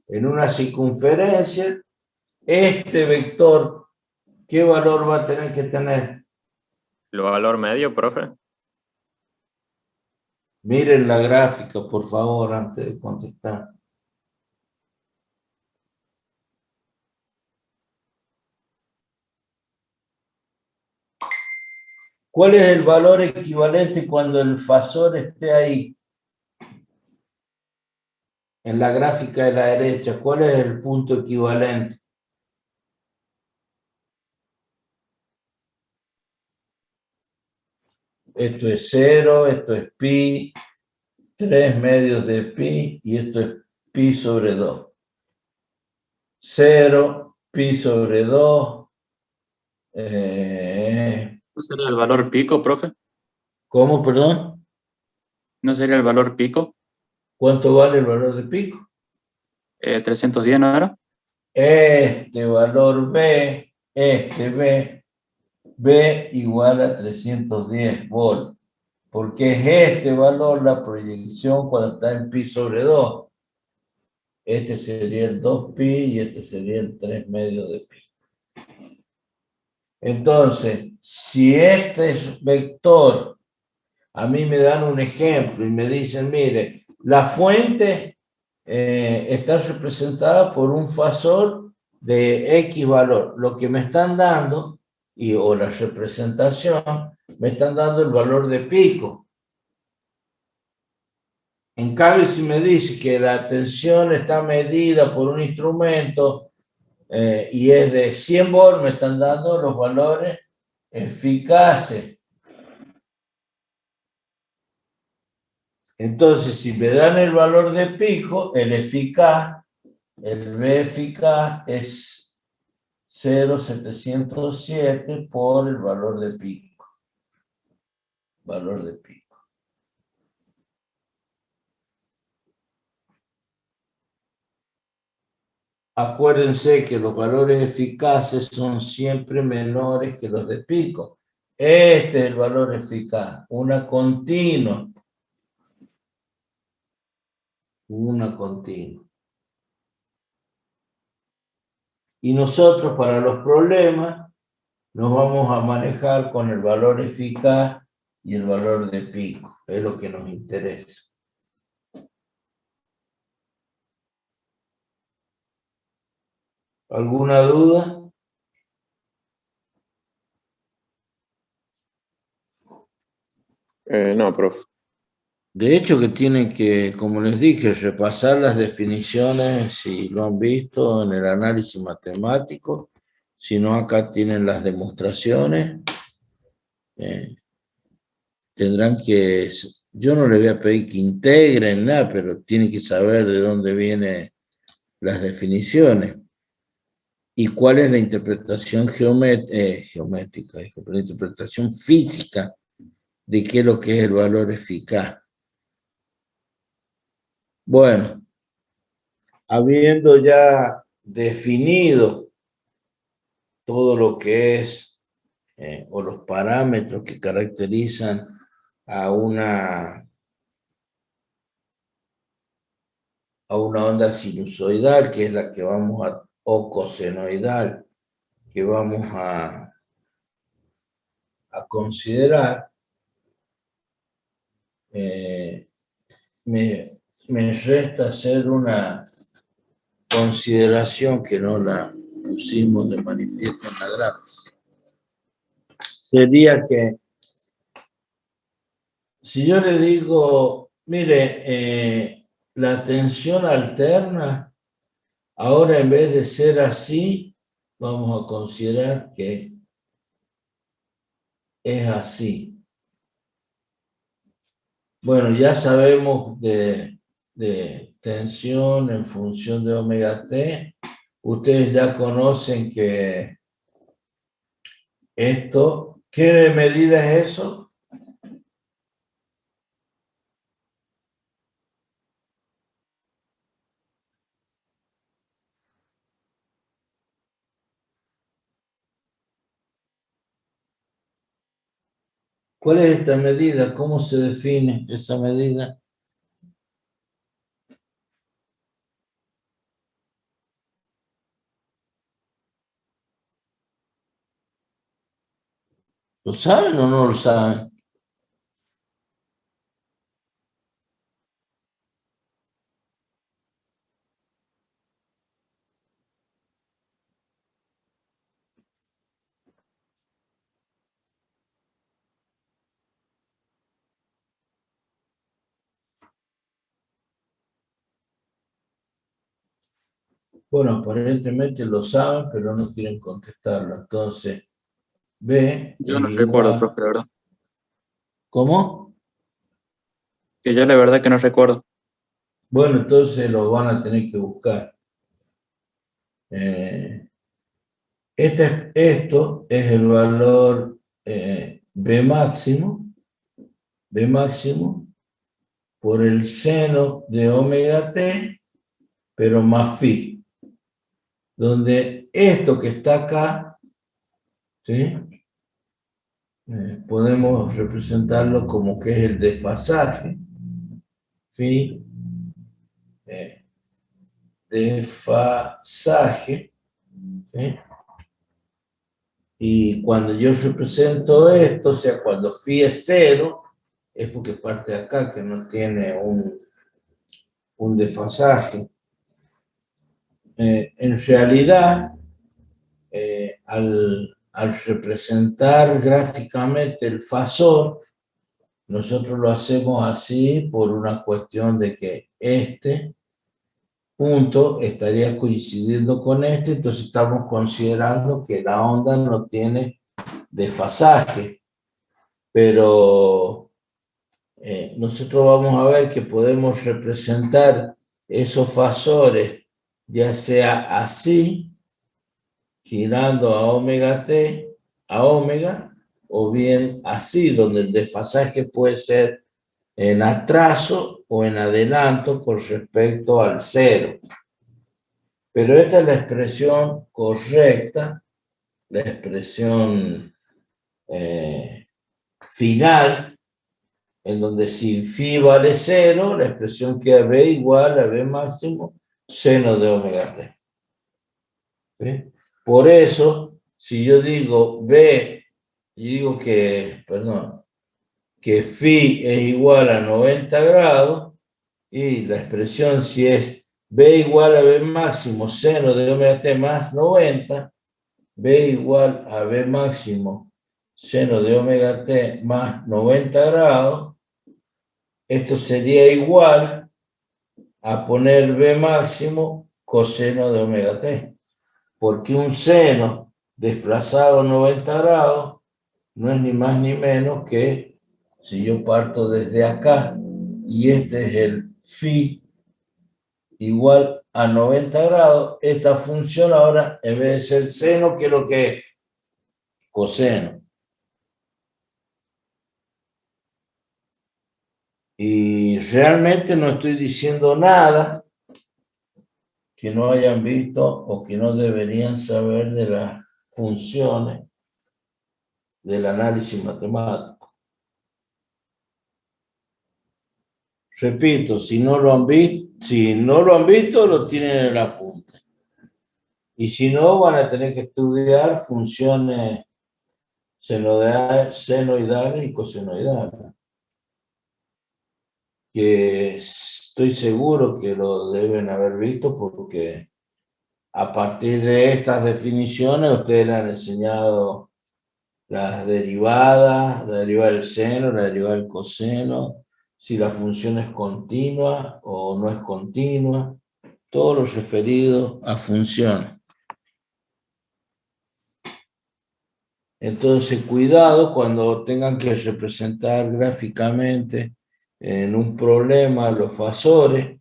en una circunferencia. Este vector, ¿qué valor va a tener que tener? ¿El valor medio, profe? Miren la gráfica, por favor, antes de contestar. ¿Cuál es el valor equivalente cuando el fasor esté ahí? En la gráfica de la derecha, ¿cuál es el punto equivalente? Esto es 0, esto es pi, 3 medios de pi, y esto es pi sobre 2. 0, pi sobre 2. ¿No sería el valor pico, profe? ¿Cómo, perdón? ¿No sería el valor pico? ¿Cuánto vale el valor de pico? 310, ¿no era? Este valor B, B igual a 310 volts. Porque es este valor la proyección cuando está en pi sobre 2. Este sería el 2pi y este sería el 3 medios de pi. Entonces, si este vector, a mí me dan un ejemplo y me dicen, mire, la fuente está representada por un fasor de X valor. Lo que me están dando o la representación, me están dando el valor de pico. En cambio, si me dice que la tensión está medida por un instrumento y es de 100 volts, me están dando los valores eficaces. Entonces, si me dan el valor de pico, el B eficaz es 0,707 por el valor de pico. Valor de pico. Acuérdense que los valores eficaces son siempre menores que los de pico. Este es el valor eficaz, una continua. Una continua. Y nosotros para los problemas nos vamos a manejar con el valor eficaz y el valor de pico. Es lo que nos interesa. ¿Alguna duda? No, profe. De hecho que tienen que, como les dije, repasar las definiciones si lo han visto en el análisis matemático. Si no, acá tienen las demostraciones. Tendrán que, yo no les voy a pedir que integren nada, pero tienen que saber de dónde vienen las definiciones y cuál es la interpretación geométrica, la interpretación física de qué es lo que es el valor eficaz. Bueno, habiendo ya definido todo lo que es, o los parámetros que caracterizan a una onda sinusoidal, que es la que vamos a, o cosenoidal, que vamos a considerar, me resta hacer una consideración que no la pusimos de manifiesto en la gráfica. Sería que si yo le digo, mire, la tensión alterna, ahora en vez de ser así, vamos a considerar que es así. Bueno, ya sabemos de tensión en función de omega t. Ustedes ya conocen que esto, ¿qué medida es eso? ¿Cuál es esta medida? ¿Cómo se define esa medida? ¿Lo saben o no lo saben? Bueno, aparentemente lo saben, pero no quieren contestarlo. Entonces, B Yo es no recuerdo, igual. profe, la verdad. ¿Cómo? Que yo la verdad que no recuerdo. Bueno, entonces lo van a tener que buscar. Esto es el valor B máximo por el seno de omega t, pero más phi, donde esto que está acá, ¿sí? Podemos representarlo como que es el desfasaje, phi, desfasaje, ¿sí? Y cuando yo represento esto, o sea, cuando phi es 0, es porque parte de acá que no tiene un desfasaje. En realidad, al al representar gráficamente el fasor, nosotros lo hacemos así por una cuestión de que este punto estaría coincidiendo con este, entonces estamos considerando que la onda no tiene desfasaje, pero nosotros vamos a ver que podemos representar esos fasores, ya sea así, girando a omega t, a omega, o bien así, donde el desfasaje puede ser en atraso o en adelanto con respecto al cero. Pero esta es la expresión correcta, la expresión final, en donde si phi vale 0, la expresión queda b igual a b máximo seno de omega t. ¿Sí? Por eso, si yo digo b, y digo que, perdón, que phi es igual a 90 grados, y la expresión si es b igual a b máximo seno de omega t más 90, b igual a b máximo seno de omega t más 90 grados, esto sería igual a poner b máximo coseno de omega t, porque un seno desplazado 90 grados no es ni más ni menos que, si yo parto desde acá, y este es el phi igual a 90 grados, esta función ahora, en vez de ser seno, ¿qué es lo que es? Coseno. Y realmente no estoy diciendo nada que no hayan visto o que no deberían saber de las funciones del análisis matemático. Repito, si no lo han visto, lo tienen en el apunte. Y si no, van a tener que estudiar funciones senoidales y cosenoidales, que estoy seguro que lo deben haber visto porque a partir de estas definiciones ustedes le han enseñado las derivadas, la derivada del seno, la derivada del coseno, si la función es continua o no es continua, todo lo referido a funciones. Entonces, cuidado cuando tengan que representar gráficamente en un problema los fasores,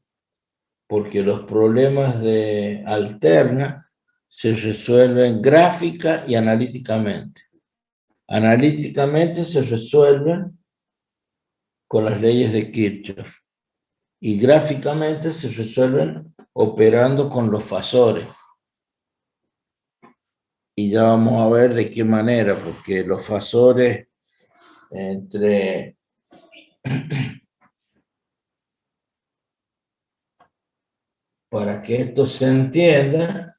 porque los problemas de alterna se resuelven gráfica y analíticamente. Analíticamente se resuelven con las leyes de Kirchhoff y gráficamente se resuelven operando con los fasores. Y ya vamos a ver de qué manera, porque los fasores entre para que esto se entienda,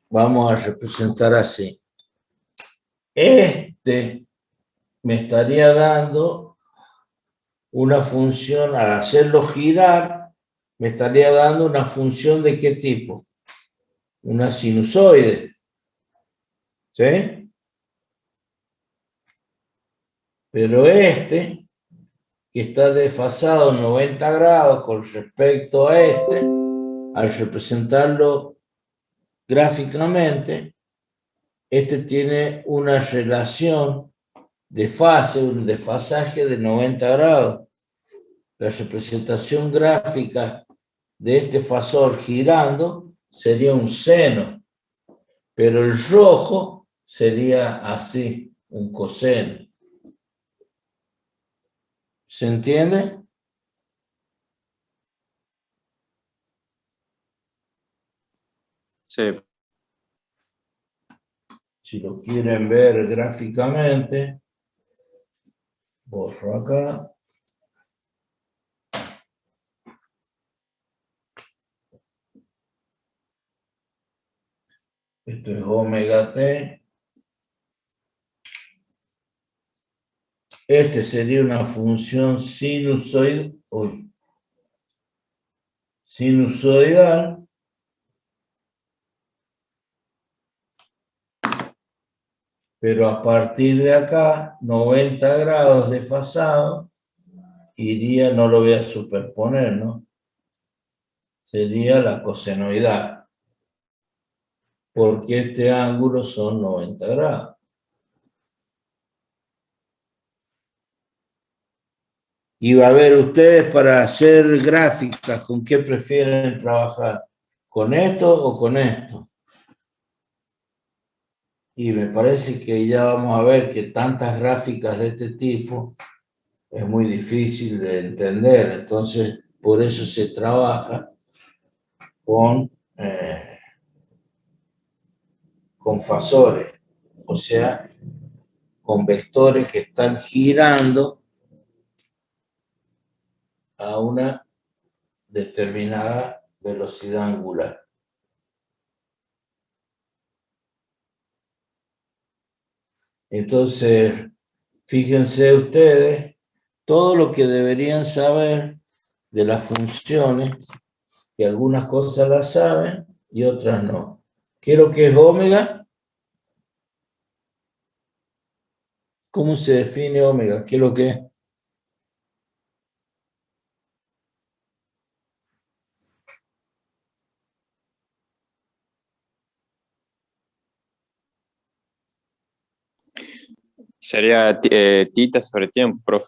vamos a representar así. Este me estaría dando una función, al hacerlo girar, me estaría dando una función de qué tipo? Una sinusoide. ¿Sí? Pero este, que está desfasado 90 grados con respecto a este, al representarlo gráficamente, este tiene una relación de fase, un desfasaje de 90 grados. La representación gráfica de este fasor girando sería un seno, pero el rojo sería así, un coseno. ¿Se entiende? Sí. Si lo quieren ver gráficamente, borro acá. Esto es omega t. Este sería una función sinusoide, sinusoidal pero a partir de acá, 90 grados desfasado, iría, no lo voy a superponer, ¿no? Sería la cosenoidal, porque este ángulo son 90 grados. Y va a ver ustedes para hacer gráficas, ¿con qué prefieren trabajar? ¿Con esto o con esto? Y me parece que ya vamos a ver que tantas gráficas de este tipo es muy difícil de entender, entonces por eso se trabaja con fasores, o sea, con vectores que están girando a una determinada velocidad angular. Entonces, fíjense ustedes todo lo que deberían saber de las funciones, que algunas cosas las saben y otras no. ¿Qué es lo que es omega? ¿Cómo se define omega? ¿Qué es lo que es? Sería tita sobre tiempo, profe.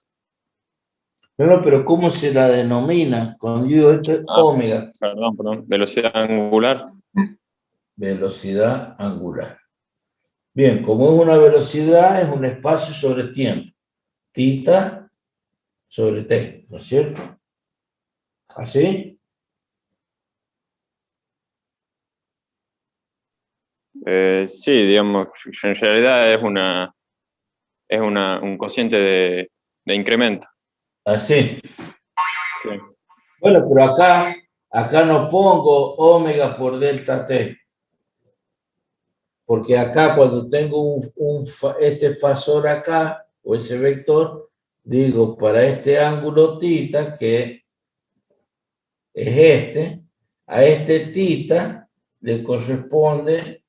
No, pero ¿cómo se la denomina? Cuando yo digo esto es omega. Perdón. Velocidad angular. Velocidad angular. Bien, como es una velocidad, es un espacio sobre tiempo. Tita sobre t, ¿no es cierto? ¿Así? Sí, digamos, en realidad es un cociente de incremento. Así. Sí. Bueno, pero acá no pongo omega por delta t. Porque acá cuando tengo este fasor acá, o ese vector, digo, para este ángulo tita, que es a este tita le corresponde,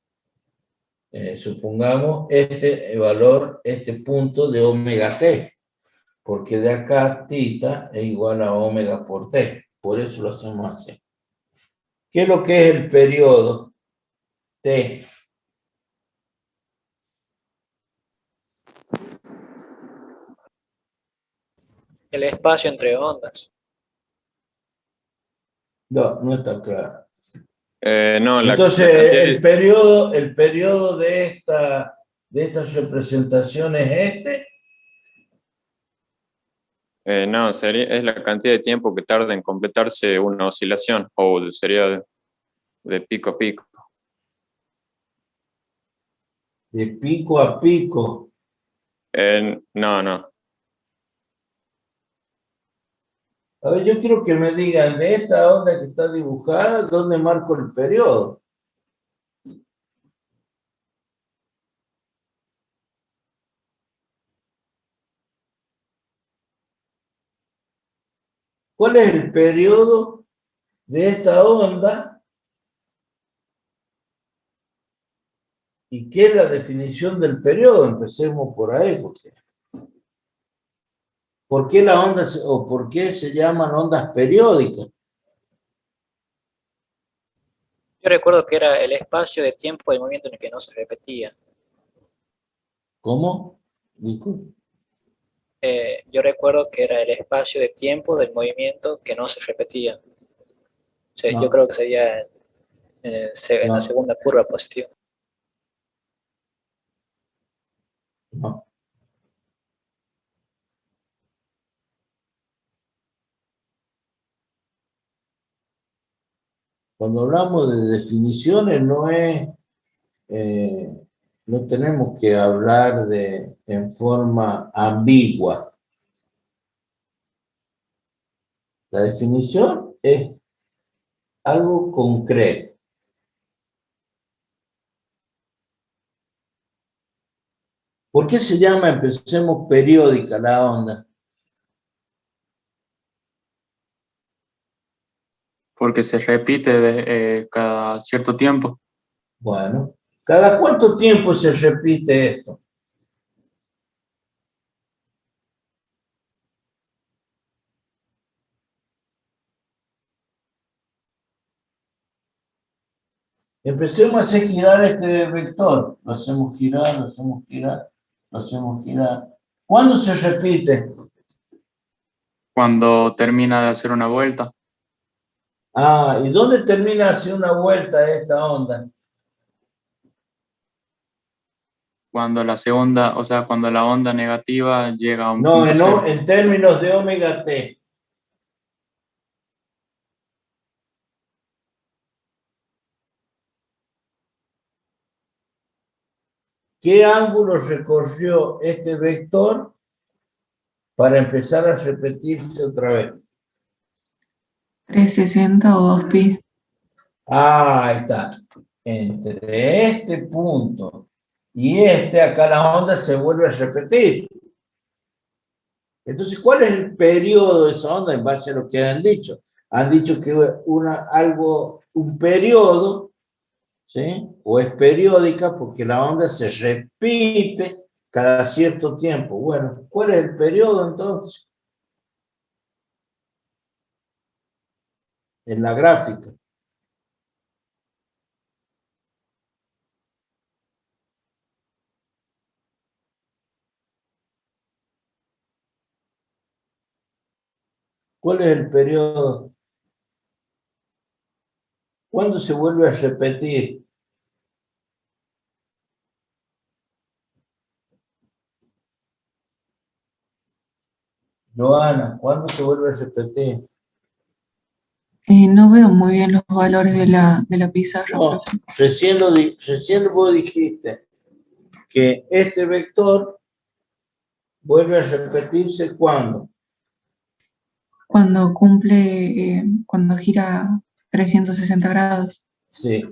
supongamos, este valor, este punto de omega t, porque de acá tita es igual a omega por t, por eso lo hacemos así. ¿Qué es lo que es el periodo t? El espacio entre ondas. No, no está claro. No, Entonces, la cantidad el periodo de estas representaciones es este. no, es la cantidad de tiempo que tarda en completarse una oscilación, o sería de pico a pico. De pico a pico. No. A ver, yo quiero que me digan de esta onda que está dibujada, ¿dónde marco el periodo? ¿Cuál es el periodo de esta onda? ¿Y qué es la definición del periodo? Empecemos por ahí. ¿Por qué las ondas o por qué se llaman ondas periódicas? Yo recuerdo que era el espacio de tiempo del movimiento en el que no se repetía. ¿Cómo? Disculpe. Yo recuerdo que era el espacio de tiempo del movimiento que no se repetía. O sea, No. yo creo que sería en la No. segunda curva positiva. No. Cuando hablamos de definiciones no tenemos que hablar en forma ambigua. La definición es algo concreto. ¿Por qué se llama, empecemos, periódica la onda? Porque se repite cada cierto tiempo. Bueno, ¿cada cuánto tiempo se repite esto? Empecemos a hacer girar este vector. Lo hacemos girar, lo hacemos girar, lo hacemos girar. ¿Cuándo se repite? Cuando termina de hacer una vuelta, Ah, ¿y dónde termina hacer una vuelta esta onda? cuando la segunda, o sea, cuando la onda negativa llega a un No, punto cero. en términos de omega t. ¿Qué ángulo recorrió este vector para empezar a repetirse otra vez? 360 o 2pi. Ah, ahí está. Entre este punto y este, acá la onda se vuelve a repetir. Entonces, ¿cuál es el periodo de esa onda en base a lo que han dicho? Han dicho que un periodo, ¿sí? O es periódica porque la onda se repite cada cierto tiempo. Bueno, ¿cuál es el periodo entonces? En la gráfica. ¿Cuál es el periodo? ¿Cuándo se vuelve a repetir? Joana, ¿cuándo se vuelve a repetir? No veo muy bien los valores de la pizarra, No, profe. recién vos dijiste que este vector vuelve a repetirse ¿cuándo? Cuando gira 360 grados. Sí.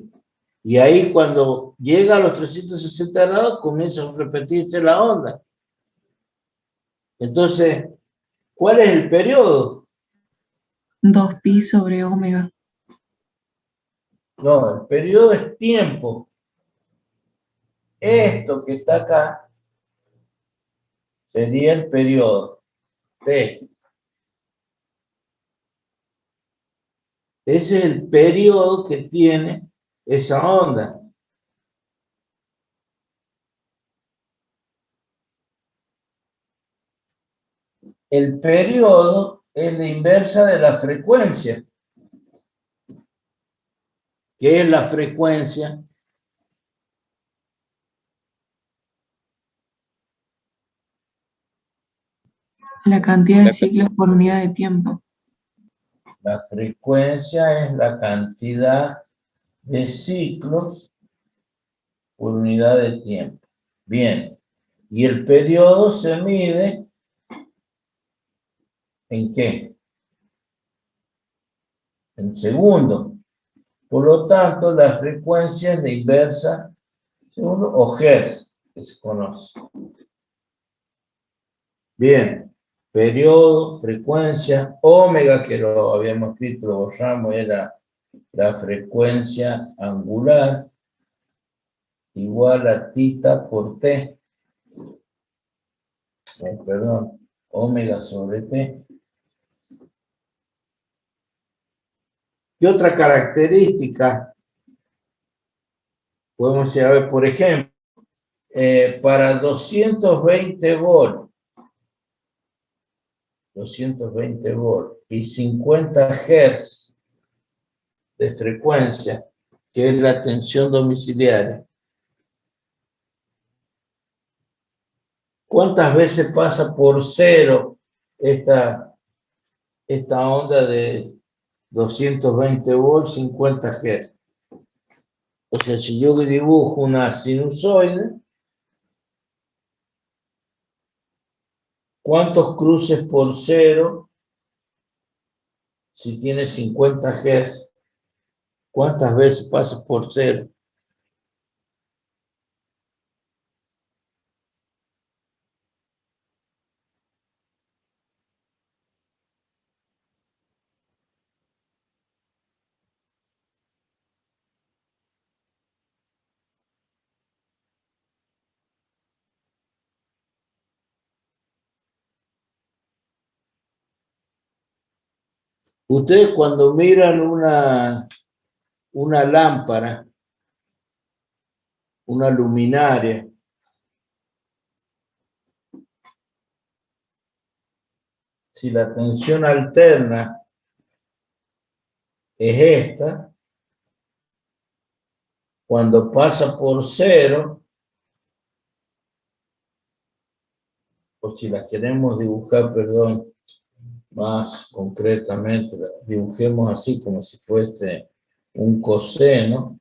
Y ahí cuando llega a los 360 grados comienza a repetirse la onda. Entonces, ¿cuál es el periodo? 2pi sobre omega. No, el periodo es tiempo. Esto que está acá sería el periodo T. Ese es el periodo que tiene esa onda. El periodo es la inversa de la frecuencia. ¿Qué es la frecuencia? La cantidad de ciclos por unidad de tiempo. La frecuencia es la cantidad de ciclos por unidad de tiempo. Bien. Y el periodo se mide ¿en qué? En segundo. Por lo tanto, la frecuencia es la inversa, segundo, o hertz, que se conoce. Bien. Periodo, frecuencia, omega, que lo habíamos escrito, lo borramos, era la frecuencia angular, igual a tita por t. Perdón, omega sobre t. ¿Qué otra característica podemos ver? Por ejemplo, para 220 volt y 50 Hz de frecuencia, que es la tensión domiciliaria. ¿Cuántas veces pasa por cero esta onda de 220 volts, 50 Hz? O sea, si yo dibujo una sinusoide, ¿cuántos cruces por cero si tiene 50 Hz? ¿Cuántas veces pasa por cero? Ustedes cuando miran una lámpara, una luminaria, si la tensión alterna es esta, cuando pasa por cero, o si la queremos dibujar, perdón, más concretamente, la dibujemos así como si fuese un coseno,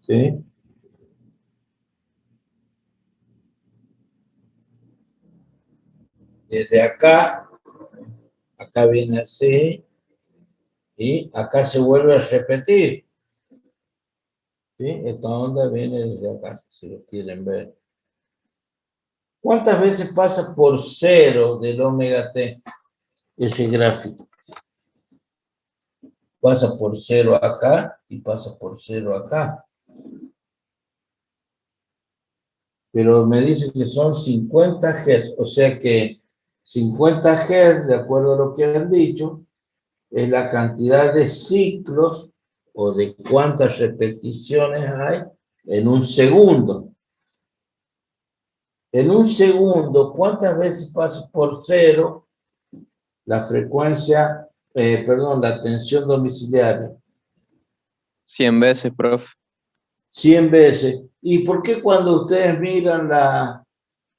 ¿sí? Desde acá viene así, y acá se vuelve a repetir, ¿sí? Esta onda viene desde acá, si lo quieren ver. ¿Cuántas veces pasa por cero del omega t ese gráfico? Pasa por cero acá y pasa por cero acá. Pero me dice que son 50 Hz, o sea que 50 Hz, de acuerdo a lo que han dicho, es la cantidad de ciclos o de cuántas repeticiones hay en un segundo. En un segundo, ¿cuántas veces pasa por cero la frecuencia, la tensión domiciliaria? 100 veces, profe. 100 veces. ¿Y por qué cuando ustedes miran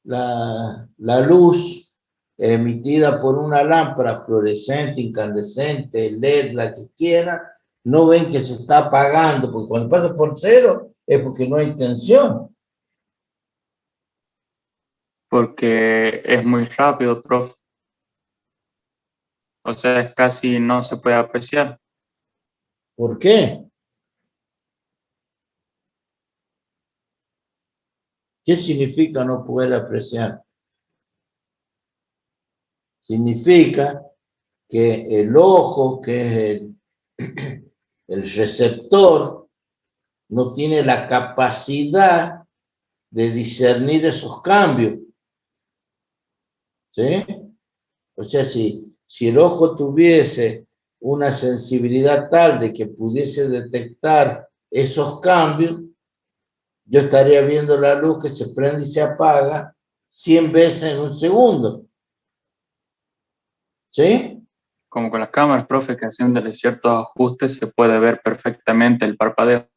la luz emitida por una lámpara fluorescente, incandescente, LED, la que quieran, no ven que se está apagando? Porque cuando pasa por cero es porque no hay tensión. Porque es muy rápido, profe. O sea, casi no se puede apreciar. ¿Por qué? ¿Qué significa no poder apreciar? Significa que el ojo, que es el receptor, no tiene la capacidad de discernir esos cambios. ¿Sí? O sea, si el ojo tuviese una sensibilidad tal de que pudiese detectar esos cambios, yo estaría viendo la luz que se prende y se apaga 100 veces en un segundo. ¿Sí? Como con las cámaras, profe, que haciéndole ciertos ajustes se puede ver perfectamente el parpadeo.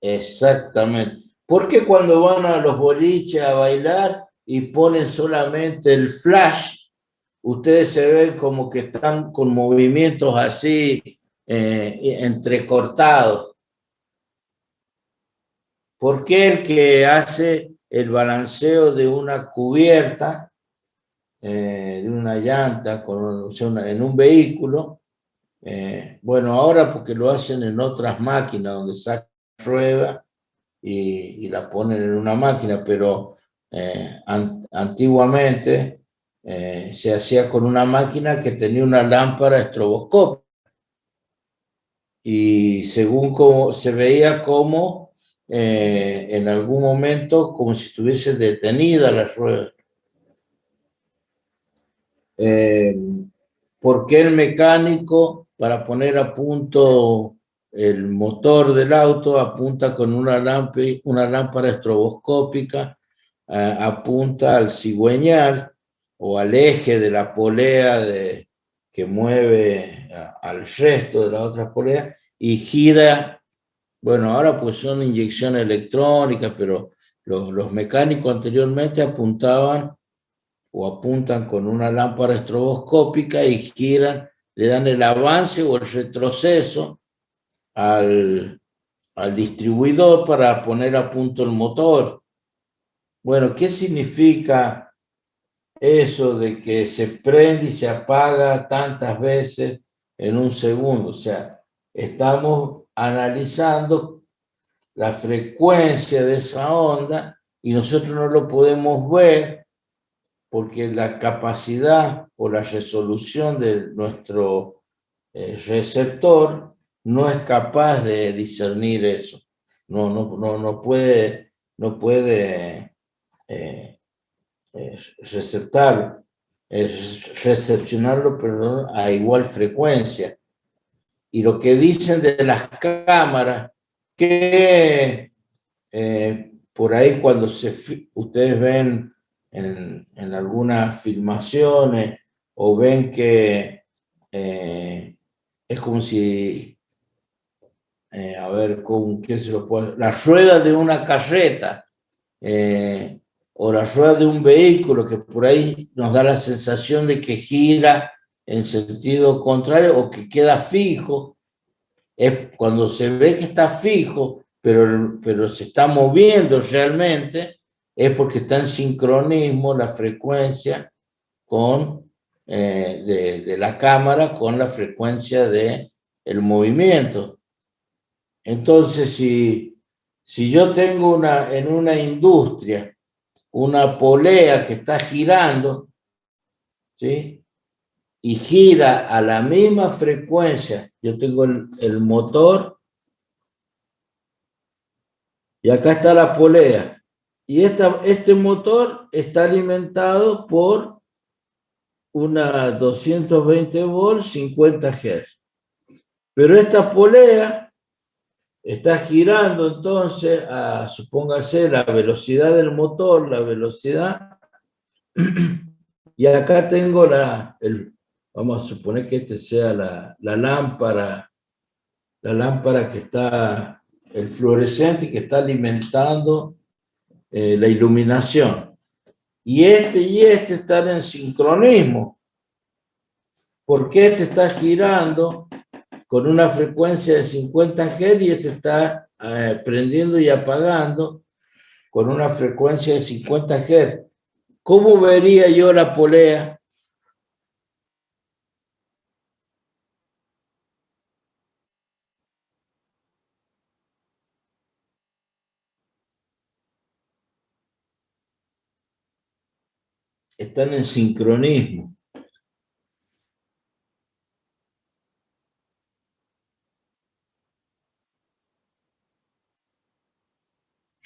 Exactamente. ¿Por qué cuando van a los boliches a bailar y ponen solamente el flash, ustedes se ven como que están con movimientos así entrecortados? ¿Por qué el que hace el balanceo de una cubierta, de una llanta, en un vehículo? Bueno, ahora porque lo hacen en otras máquinas donde sacan rueda y la ponen en una máquina, pero antiguamente se hacía con una máquina que tenía una lámpara estroboscópica y según como se veía como en algún momento como si estuviese detenida la rueda. ¿Por qué el mecánico, para poner a punto el motor del auto, apunta con una lámpara estroboscópica, apunta al cigüeñal o al eje de la polea que mueve al resto de las otras poleas y gira? Bueno, ahora pues son inyecciones electrónicas, pero los mecánicos anteriormente apuntaban o apuntan con una lámpara estroboscópica y giran, le dan el avance o el retroceso al distribuidor para poner a punto el motor. Bueno, ¿qué significa eso de que se prende y se apaga tantas veces en un segundo? O sea, estamos analizando la frecuencia de esa onda y nosotros no lo podemos ver porque la capacidad o la resolución de nuestro receptor no es capaz de discernir eso. No puede receptarlo. es recepcionarlo, perdón, a igual frecuencia. Y lo que dicen de las cámaras, que por ahí cuando ustedes ven en algunas filmaciones o ven que es como si, a ver, ¿qué se lo puede? La rueda de una carreta o la rueda de un vehículo que por ahí nos da la sensación de que gira en sentido contrario o que queda fijo. Es cuando se ve que está fijo, pero se está moviendo realmente, es porque está en sincronismo la frecuencia con, de la cámara con la frecuencia del movimiento. Entonces, si yo tengo en una industria una polea que está girando, ¿sí? Y gira a la misma frecuencia, yo tengo el motor, y acá está la polea. Y este motor está alimentado por una 220 volts, 50 Hz. Pero esta polea está girando entonces a, supóngase, la velocidad del motor, la velocidad. Y acá tengo vamos a suponer que este sea la lámpara que está, el fluorescente que está alimentando la iluminación. Y este están en sincronismo, porque este está girando con una frecuencia de 50 Hz y este está prendiendo y apagando con una frecuencia de 50 Hz. ¿Cómo vería yo la polea? Están en sincronismo.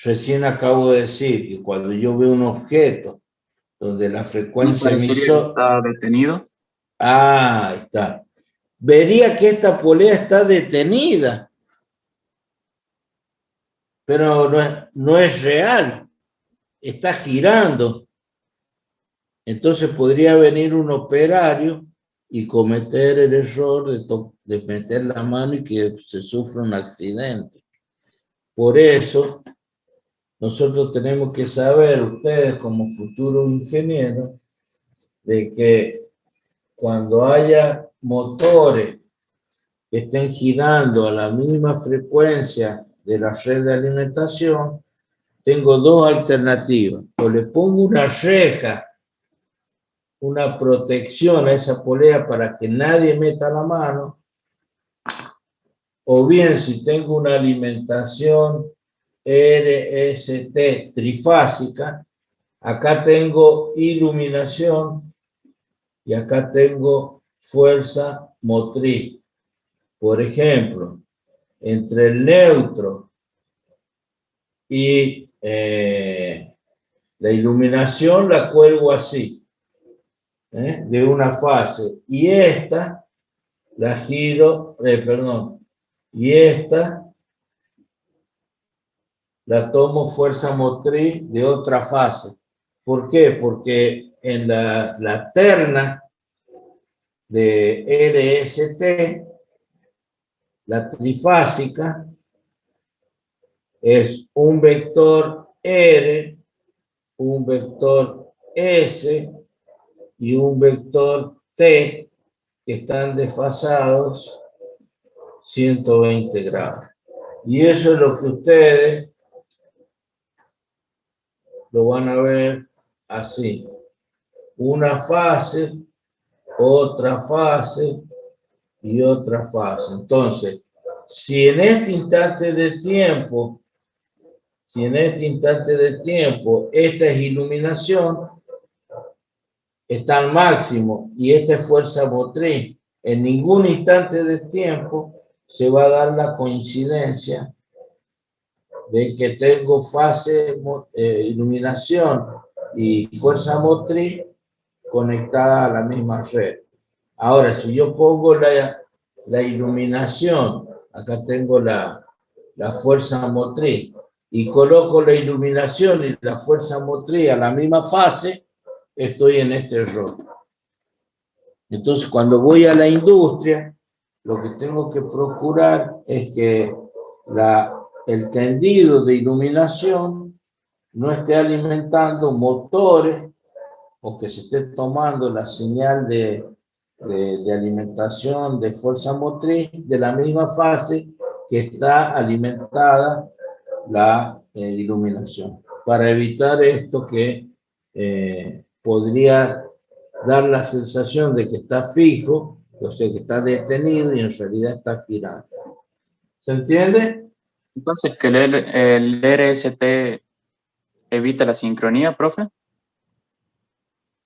Recién acabo de decir que cuando yo veo un objeto donde la frecuencia emisora está detenido. Ah, ahí está. Vería que esta polea está detenida, pero no es real, está girando. Entonces podría venir un operario y cometer el error de meter la mano y que se sufra un accidente. Por eso, nosotros tenemos que saber, ustedes como futuros ingenieros, de que cuando haya motores que estén girando a la misma frecuencia de la red de alimentación, tengo dos alternativas. O le pongo una reja, una protección a esa polea para que nadie meta la mano, o bien si tengo una alimentación RST trifásica, acá tengo iluminación y acá tengo fuerza motriz. Por ejemplo, entre el neutro y la iluminación la cuelgo así, de una fase, y esta la giro, y esta la tomo fuerza motriz de otra fase. ¿Por qué? Porque en la terna de RST, la trifásica, es un vector R, un vector S y un vector T que están desfasados 120 grados. Y eso es lo que ustedes lo van a ver así. Una fase, otra fase y otra fase. Entonces, si en este instante de tiempo, esta es iluminación, está al máximo y esta es fuerza motriz, en ningún instante de tiempo se va a dar la coincidencia de que tengo fase, iluminación y fuerza motriz conectada a la misma red. Ahora, si yo pongo la iluminación, acá tengo la fuerza motriz, y coloco la iluminación y la fuerza motriz a la misma fase, estoy en este error. Entonces, cuando voy a la industria, lo que tengo que procurar es que el tendido de iluminación no esté alimentando motores o que se esté tomando la señal de alimentación de fuerza motriz de la misma fase que está alimentada la iluminación. Para evitar esto que podría dar la sensación de que está fijo, o sea, que está detenido y en realidad está girando. ¿Se entiende? Entonces, que el RST evita la sincronía, profe.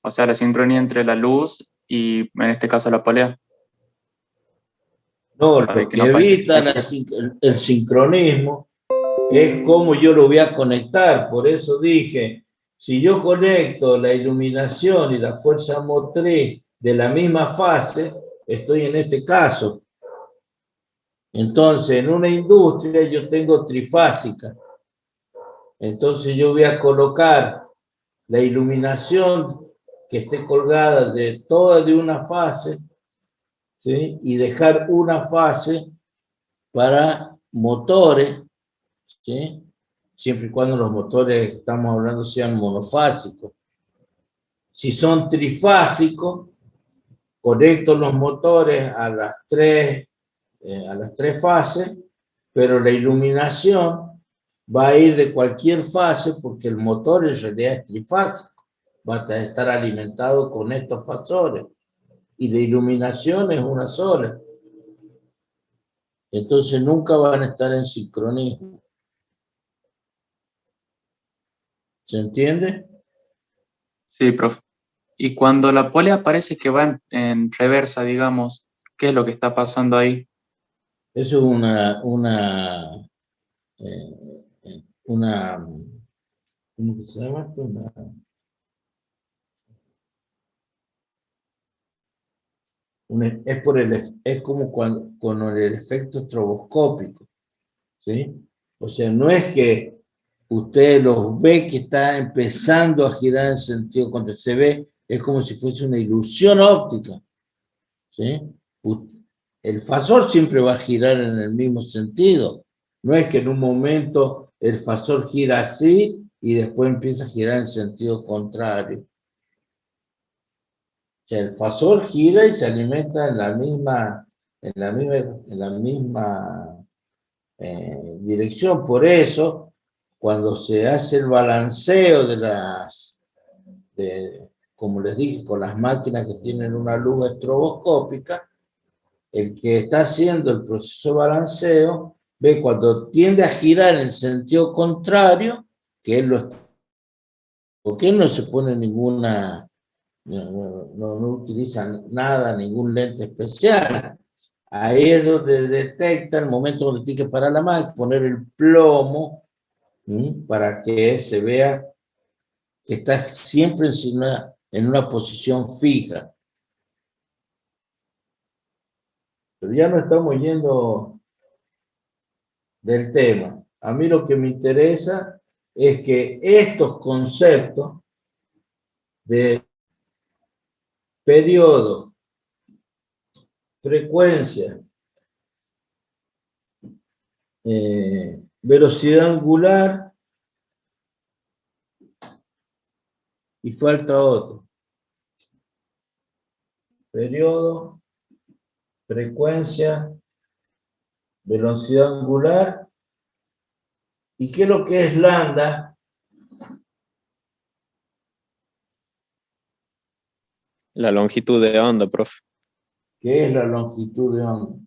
O sea, la sincronía entre la luz y, en este caso, la polea. No, Para lo que que no falte. evita el sincronismo es cómo yo lo voy a conectar. Por eso dije, si yo conecto la iluminación y la fuerza motriz de la misma fase, estoy en este caso. Entonces, en una industria yo tengo trifásica. Entonces yo voy a colocar la iluminación que esté colgada de toda de una fase, ¿sí? Y dejar una fase para motores, ¿sí? Siempre y cuando los motores que estamos hablando sean monofásicos. Si son trifásicos, conecto los motores a las tres fases, pero la iluminación va a ir de cualquier fase porque el motor en realidad es trifásico. Va a estar alimentado con estos factores. Y la iluminación es una sola. Entonces nunca van a estar en sincronismo. ¿Se entiende? Sí, profe. Y cuando la polea parece que va en reversa, digamos, ¿qué es lo que está pasando ahí? Eso es ¿cómo que se llama esto? Es como con el efecto estroboscópico, ¿sí? O sea, no es que usted los ve que está empezando a girar en sentido contrario, se ve, es como si fuese una ilusión óptica, ¿sí? El fasor siempre va a girar en el mismo sentido, no es que en un momento el fasor gira así y después empieza a girar en sentido contrario. O sea, el fasor gira y se alimenta en la misma dirección. Por eso, cuando se hace el balanceo como les dije, con las máquinas que tienen una luz estroboscópica, el que está haciendo el proceso de balanceo ve cuando tiende a girar en el sentido contrario, que él porque él no se pone ninguna, no utiliza nada, ningún lente especial. Ahí es donde detecta el momento donde tiene que parar la máquina, poner el plomo, para que se vea que está siempre en una posición fija. Pero ya no estamos yendo del tema. A mí lo que me interesa es que estos conceptos de periodo, frecuencia, velocidad angular, y falta otro. Periodo, frecuencia, velocidad angular. ¿Y qué es lo que es lambda? La longitud de onda, profe. ¿Qué es la longitud de onda?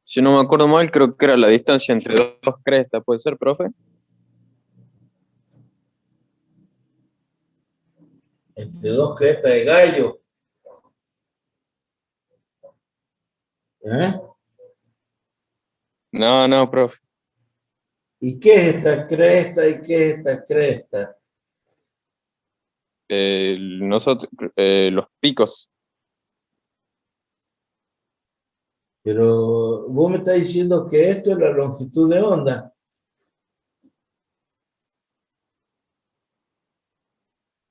Si no me acuerdo mal, creo que era la distancia entre dos crestas, ¿puede ser, profe? Entre dos crestas de gallo. ¿Eh? No, profe. ¿Y qué es esta cresta y qué es esta cresta? Los picos. Pero vos me estás diciendo que esto es la longitud de onda.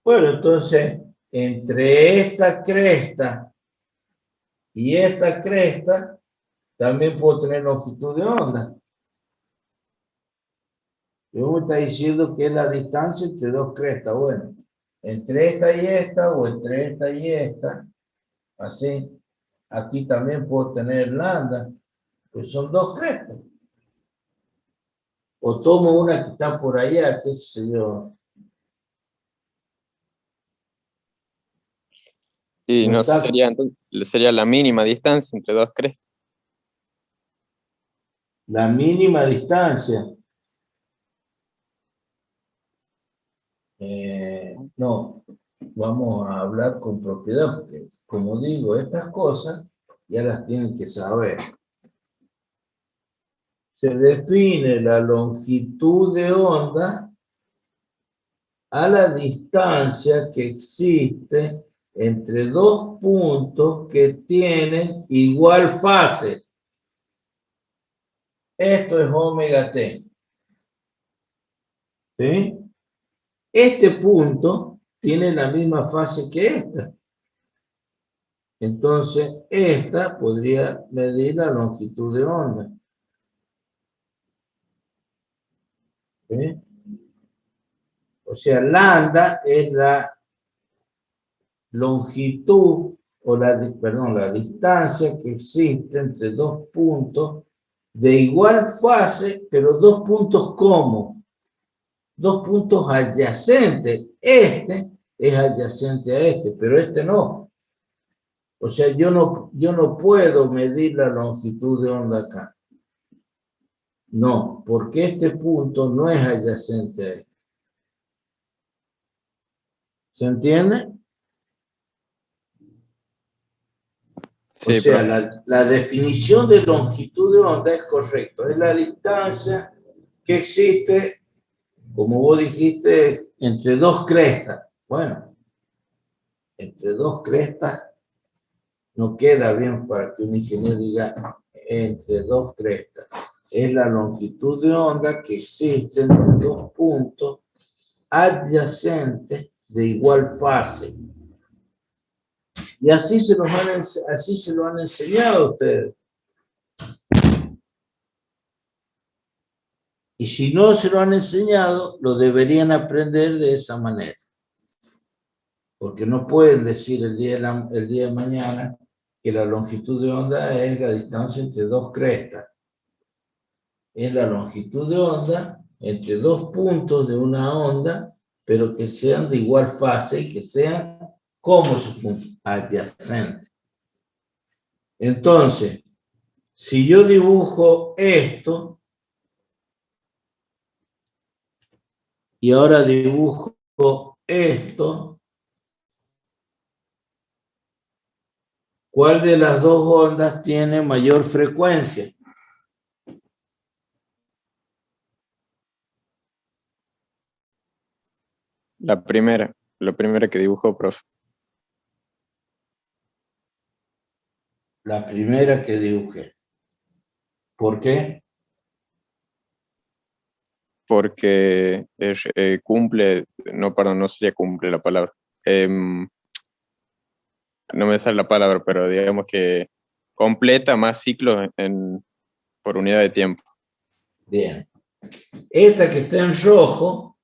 Bueno, entonces, entre esta cresta y esta cresta, también puedo tener longitud de onda. Y vos me estás diciendo que es la distancia entre dos crestas. Bueno, entre esta y esta, o entre esta y esta, así. Aquí también puedo tener lambda, pues son dos crestas. O tomo una que está por allá, qué sé yo. Y No no está- sería la mínima distancia entre dos crestas. La mínima distancia. No, vamos a hablar con propiedad, porque como digo, estas cosas ya las tienen que saber. Se define la longitud de onda a la distancia que existe entre dos puntos que tienen igual fase. Esto es omega t. ¿Sí? Este punto tiene la misma fase que esta. Entonces, esta podría medir la longitud de onda. ¿Sí? O sea, lambda es la longitud, o la distancia que existe entre dos puntos de igual fase, pero dos puntos ¿cómo? Dos puntos adyacentes. Este es adyacente a este, pero este no. O sea, yo no puedo medir la longitud de onda acá. No, porque este punto no es adyacente a este. ¿Se entiende? Sí, O sea, profe. la definición de longitud de onda es correcto. Es la distancia que existe, como vos dijiste, entre dos crestas. Bueno, entre dos crestas no queda bien para que un ingeniero diga entre dos crestas. Es la longitud de onda que existe entre dos puntos adyacentes de igual fase. Y así se lo han enseñado a ustedes. Y si no se lo han enseñado, lo deberían aprender de esa manera. Porque no pueden decir el día de mañana que la longitud de onda es la distancia entre dos crestas. Es la longitud de onda entre dos puntos de una onda, pero que sean de igual fase y que sean como sus puntos, adyacentes. Entonces, si yo dibujo esto, y ahora dibujo esto, ¿cuál de las dos ondas tiene mayor frecuencia? La primera que dibujó, profe. La primera que dibujé. ¿Por qué? Porque cumple, no sería cumple la palabra. No me sale la palabra, pero digamos que completa más ciclos por unidad de tiempo. Bien. Esta que está en rojo,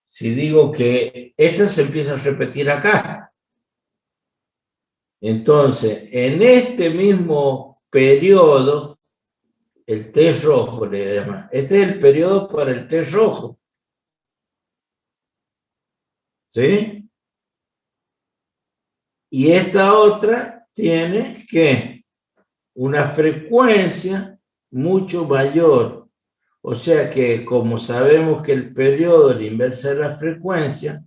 si digo que esta se empieza a repetir acá. Entonces, en este mismo periodo, el T rojo le llama. Este es el periodo para el T rojo. ¿Sí? Y esta otra tiene que una frecuencia mucho mayor. O sea que como sabemos que el periodo es la inversa de la frecuencia,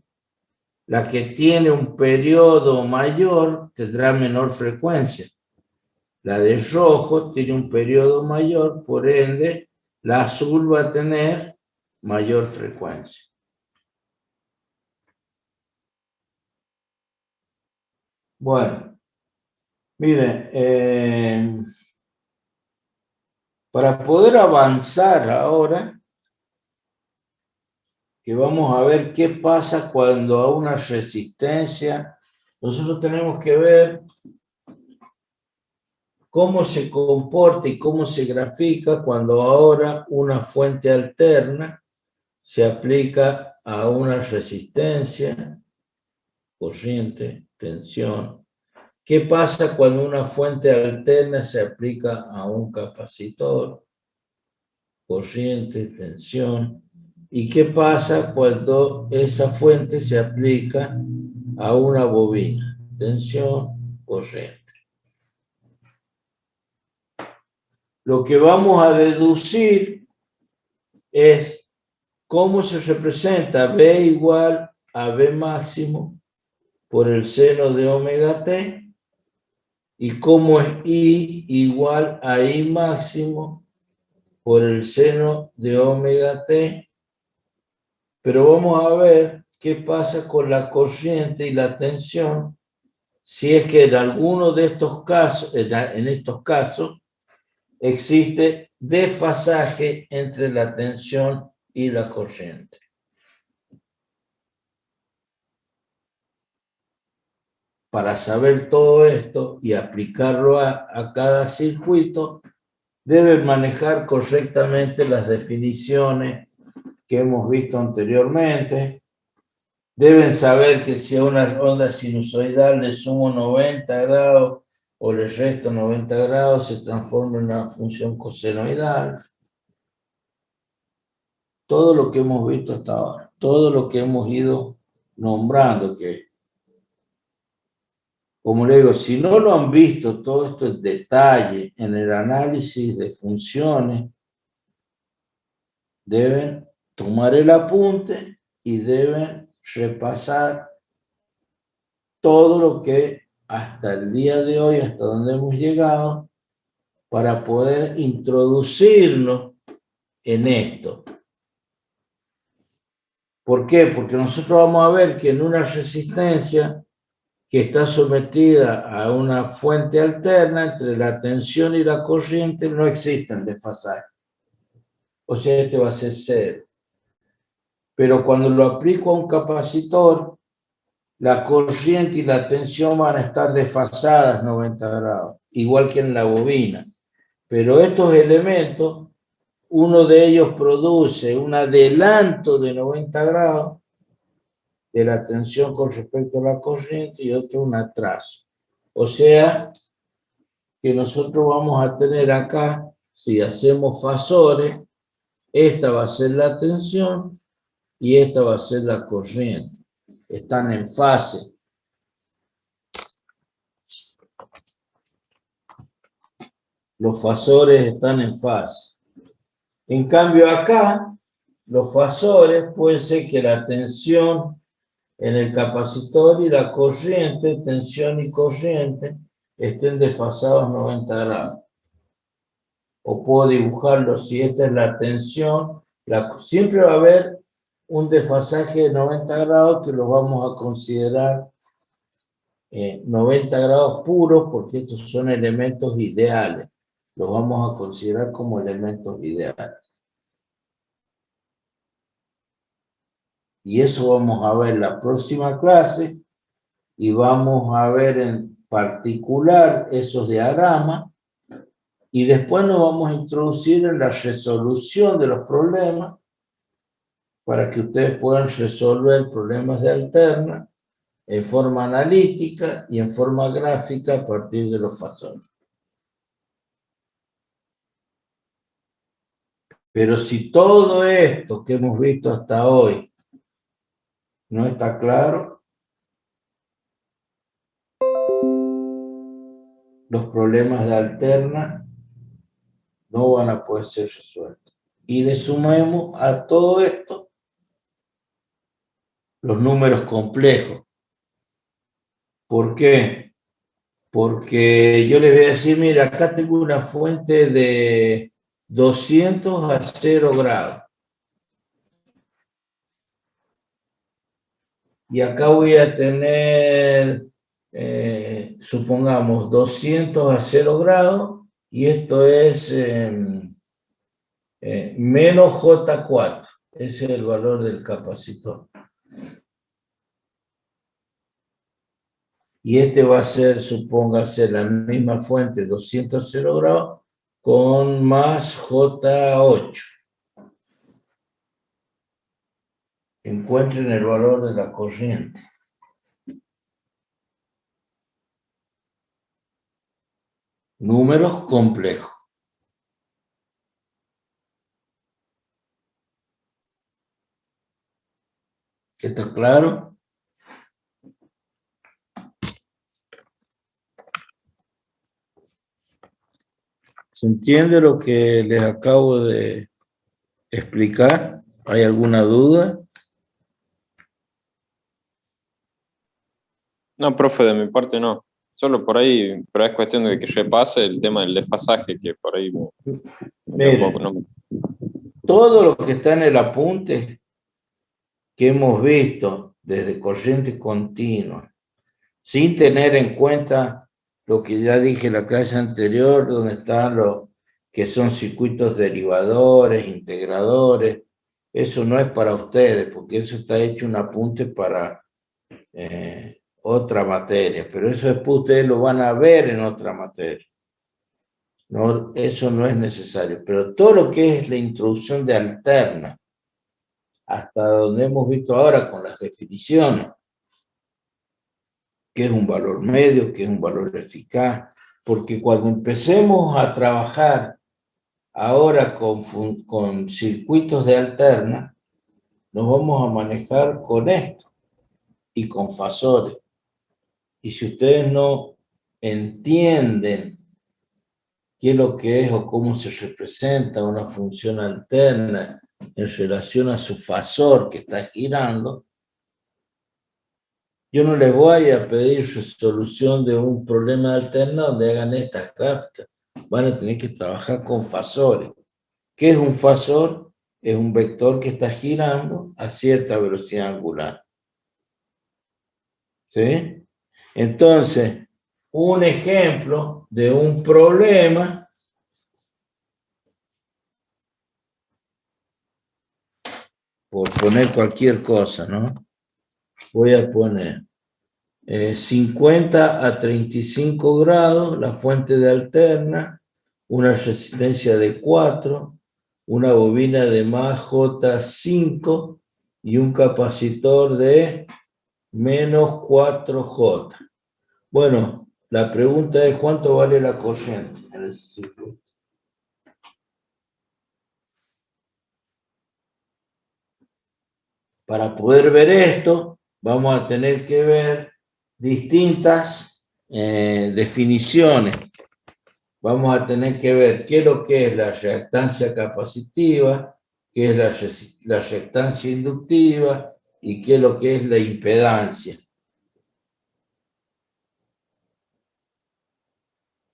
La que tiene un periodo mayor tendrá menor frecuencia. La de rojo tiene un periodo mayor, por ende, la azul va a tener mayor frecuencia. Bueno, miren, para poder avanzar ahora, que vamos a ver qué pasa cuando a una resistencia, nosotros tenemos que ver cómo se comporta y cómo se grafica cuando ahora una fuente alterna se aplica a una resistencia, corriente, tensión. ¿Qué pasa cuando una fuente alterna se aplica a un capacitor, corriente, tensión? ¿Y qué pasa cuando esa fuente se aplica a una bobina, tensión, corriente? Lo que vamos a deducir es cómo se representa B igual a B máximo por el seno de omega t y cómo es I igual a I máximo por el seno de omega t. Pero vamos a ver qué pasa con la corriente y la tensión si es que en alguno de estos casos, en estos casos, existe desfasaje entre la tensión y la corriente. Para saber todo esto y aplicarlo a cada circuito, deben manejar correctamente las definiciones que hemos visto anteriormente. Deben saber que si a una onda sinusoidal le sumo 90 grados o le resto 90 grados, se transforma en una función cosenoidal. Todo lo que hemos visto hasta ahora, todo lo que hemos ido nombrando, que, como le digo, si no lo han visto todo esto en detalle en el análisis de funciones, deben tomar el apunte y deben repasar todo lo que hasta el día de hoy, hasta donde hemos llegado, para poder introducirnos en esto. ¿Por qué? Porque nosotros vamos a ver que en una resistencia que está sometida a una fuente alterna, entre la tensión y la corriente no existen desfasajes. O sea, este va a ser cero. Pero cuando lo aplico a un capacitor, la corriente y la tensión van a estar desfasadas 90 grados, igual que en la bobina. Pero estos elementos, uno de ellos produce un adelanto de 90 grados de la tensión con respecto a la corriente y otro un atraso. O sea, que nosotros vamos a tener acá, si hacemos fasores, esta va a ser la tensión y esta va a ser la corriente. Están en fase. Los fasores están en fase. En cambio acá, los fasores pueden ser que la tensión en el capacitor y la corriente, tensión y corriente, estén desfasados 90 grados. O puedo dibujarlo si esta es la tensión. Siempre va a haber un desfasaje de 90 grados que lo vamos a considerar 90 grados puros porque estos son elementos ideales. Los vamos a considerar como elementos ideales. Y eso vamos a ver en la próxima clase y vamos a ver en particular esos diagramas y después nos vamos a introducir en la resolución de los problemas para que ustedes puedan resolver problemas de alterna en forma analítica y en forma gráfica a partir de los fasores. Pero si todo esto que hemos visto hasta hoy no está claro, los problemas de alterna no van a poder ser resueltos. Y le sumemos a todo esto los números complejos. ¿Por qué? Porque yo les voy a decir, mira, acá tengo una fuente de 200 a 0 grados. Y acá voy a tener, supongamos, 200 a 0 grados, y esto es menos J4. Ese es el valor del capacitor. Y este va a ser, supóngase, la misma fuente, 200 a 0 grados, con más J8. Encuentren el valor de la corriente. Números complejos. ¿Está claro? ¿Se entiende lo que les acabo de explicar? ¿Hay alguna duda? No, profe, de mi parte no. Solo por ahí, pero es cuestión de que repase el tema del desfasaje, que por ahí Miren, no. todo lo que está en el apunte que hemos visto desde corriente continua, sin tener en cuenta lo que ya dije en la clase anterior, donde están los que son circuitos derivadores, integradores, eso no es para ustedes, porque eso está hecho un apunte para otra materia, pero eso después ustedes lo van a ver en otra materia. No, eso no es necesario, pero todo lo que es la introducción de alterna, hasta donde hemos visto ahora con las definiciones, qué es un valor medio, qué es un valor eficaz, porque cuando empecemos a trabajar ahora con circuitos de alterna, nos vamos a manejar con esto y con fasores. Y si ustedes no entienden qué es lo que es o cómo se representa una función alterna en relación a su fasor que está girando, yo no les voy a pedir resolución de un problema alterno donde hagan estas gráficas. Van a tener que trabajar con fasores. ¿Qué es un fasor? Es un vector que está girando a cierta velocidad angular. ¿Sí? Entonces, un ejemplo de un problema, por poner cualquier cosa, ¿no? Voy a poner 50 a 35 grados, la fuente de alterna, una resistencia de 4, una bobina de más J5 y un capacitor de menos 4J. Bueno, la pregunta es ¿cuánto vale la corriente en ese circuito? Para poder ver esto, vamos a tener que ver distintas definiciones. Vamos a tener que ver qué es lo que es la reactancia capacitiva, qué es la reactancia inductiva y qué es lo que es la impedancia.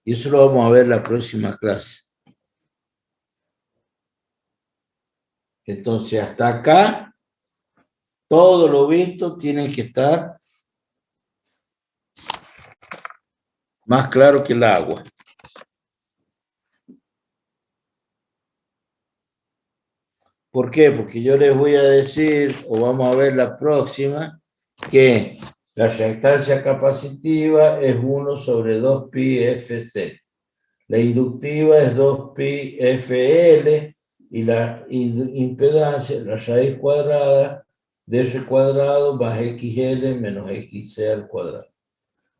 Y eso lo vamos a ver en la próxima clase. Entonces, hasta acá, todo lo visto tiene que estar más claro que el agua. ¿Por qué? Porque yo les voy a decir, o vamos a ver la próxima, que la reactancia capacitiva es 1 sobre 2pi FC. La inductiva es 2pi FL y la impedancia, la raíz cuadrada de R cuadrado más XL menos XC al cuadrado.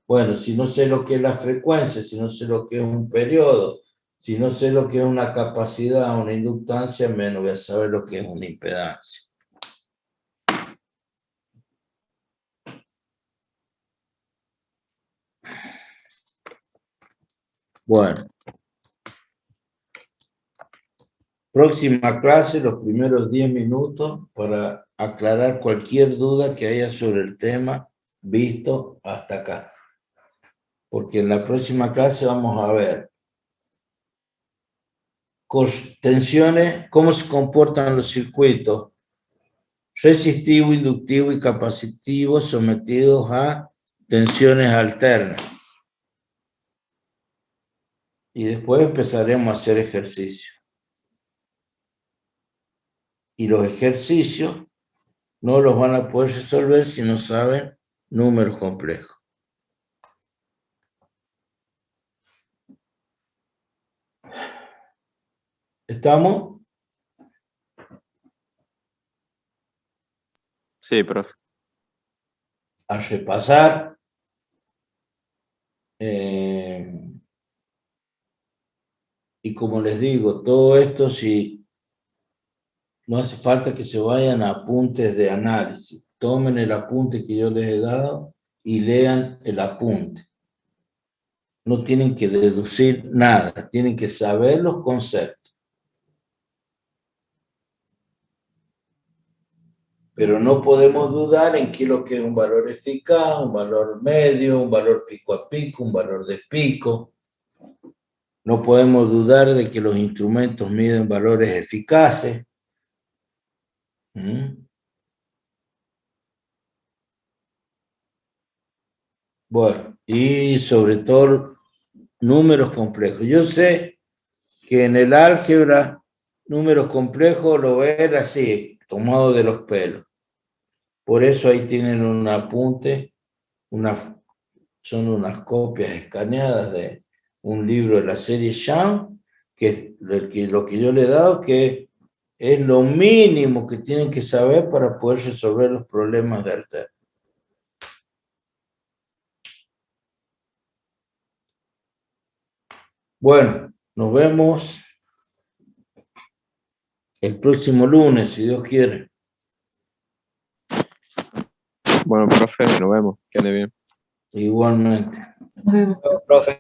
Bueno, si no sé lo que es la frecuencia, si no sé lo que es un periodo, si no sé lo que es una capacidad, una inductancia, menos voy a saber lo que es una impedancia. Bueno. Próxima clase, los primeros 10 minutos para aclarar cualquier duda que haya sobre el tema visto hasta acá. Porque en la próxima clase vamos a ver tensiones, cómo se comportan los circuitos resistivo, inductivo y capacitivo sometidos a tensiones alternas. Y después empezaremos a hacer ejercicios. Y los ejercicios no los van a poder resolver si no saben números complejos. ¿Estamos? Sí, profe. A repasar. Y como les digo, todo esto si no hace falta que se vayan a apuntes de análisis. Tomen el apunte que yo les he dado y lean el apunte. No tienen que deducir nada, tienen que saber los conceptos. Pero no podemos dudar en qué es lo que es un valor eficaz, un valor medio, un valor pico a pico, un valor de pico. No podemos dudar de que los instrumentos miden valores eficaces. Bueno, y sobre todo números complejos. Yo sé que en el álgebra números complejos lo ven así, tomado de los pelos. Por eso ahí tienen un apunte, son unas copias escaneadas de un libro de la serie Young, que lo que yo le he dado, que es lo mínimo que tienen que saber para poder resolver los problemas de álgebra. Bueno, nos vemos el próximo lunes, si Dios quiere. Bueno, profe, nos vemos. Que ande bien. Igualmente. Nos vemos. Profe.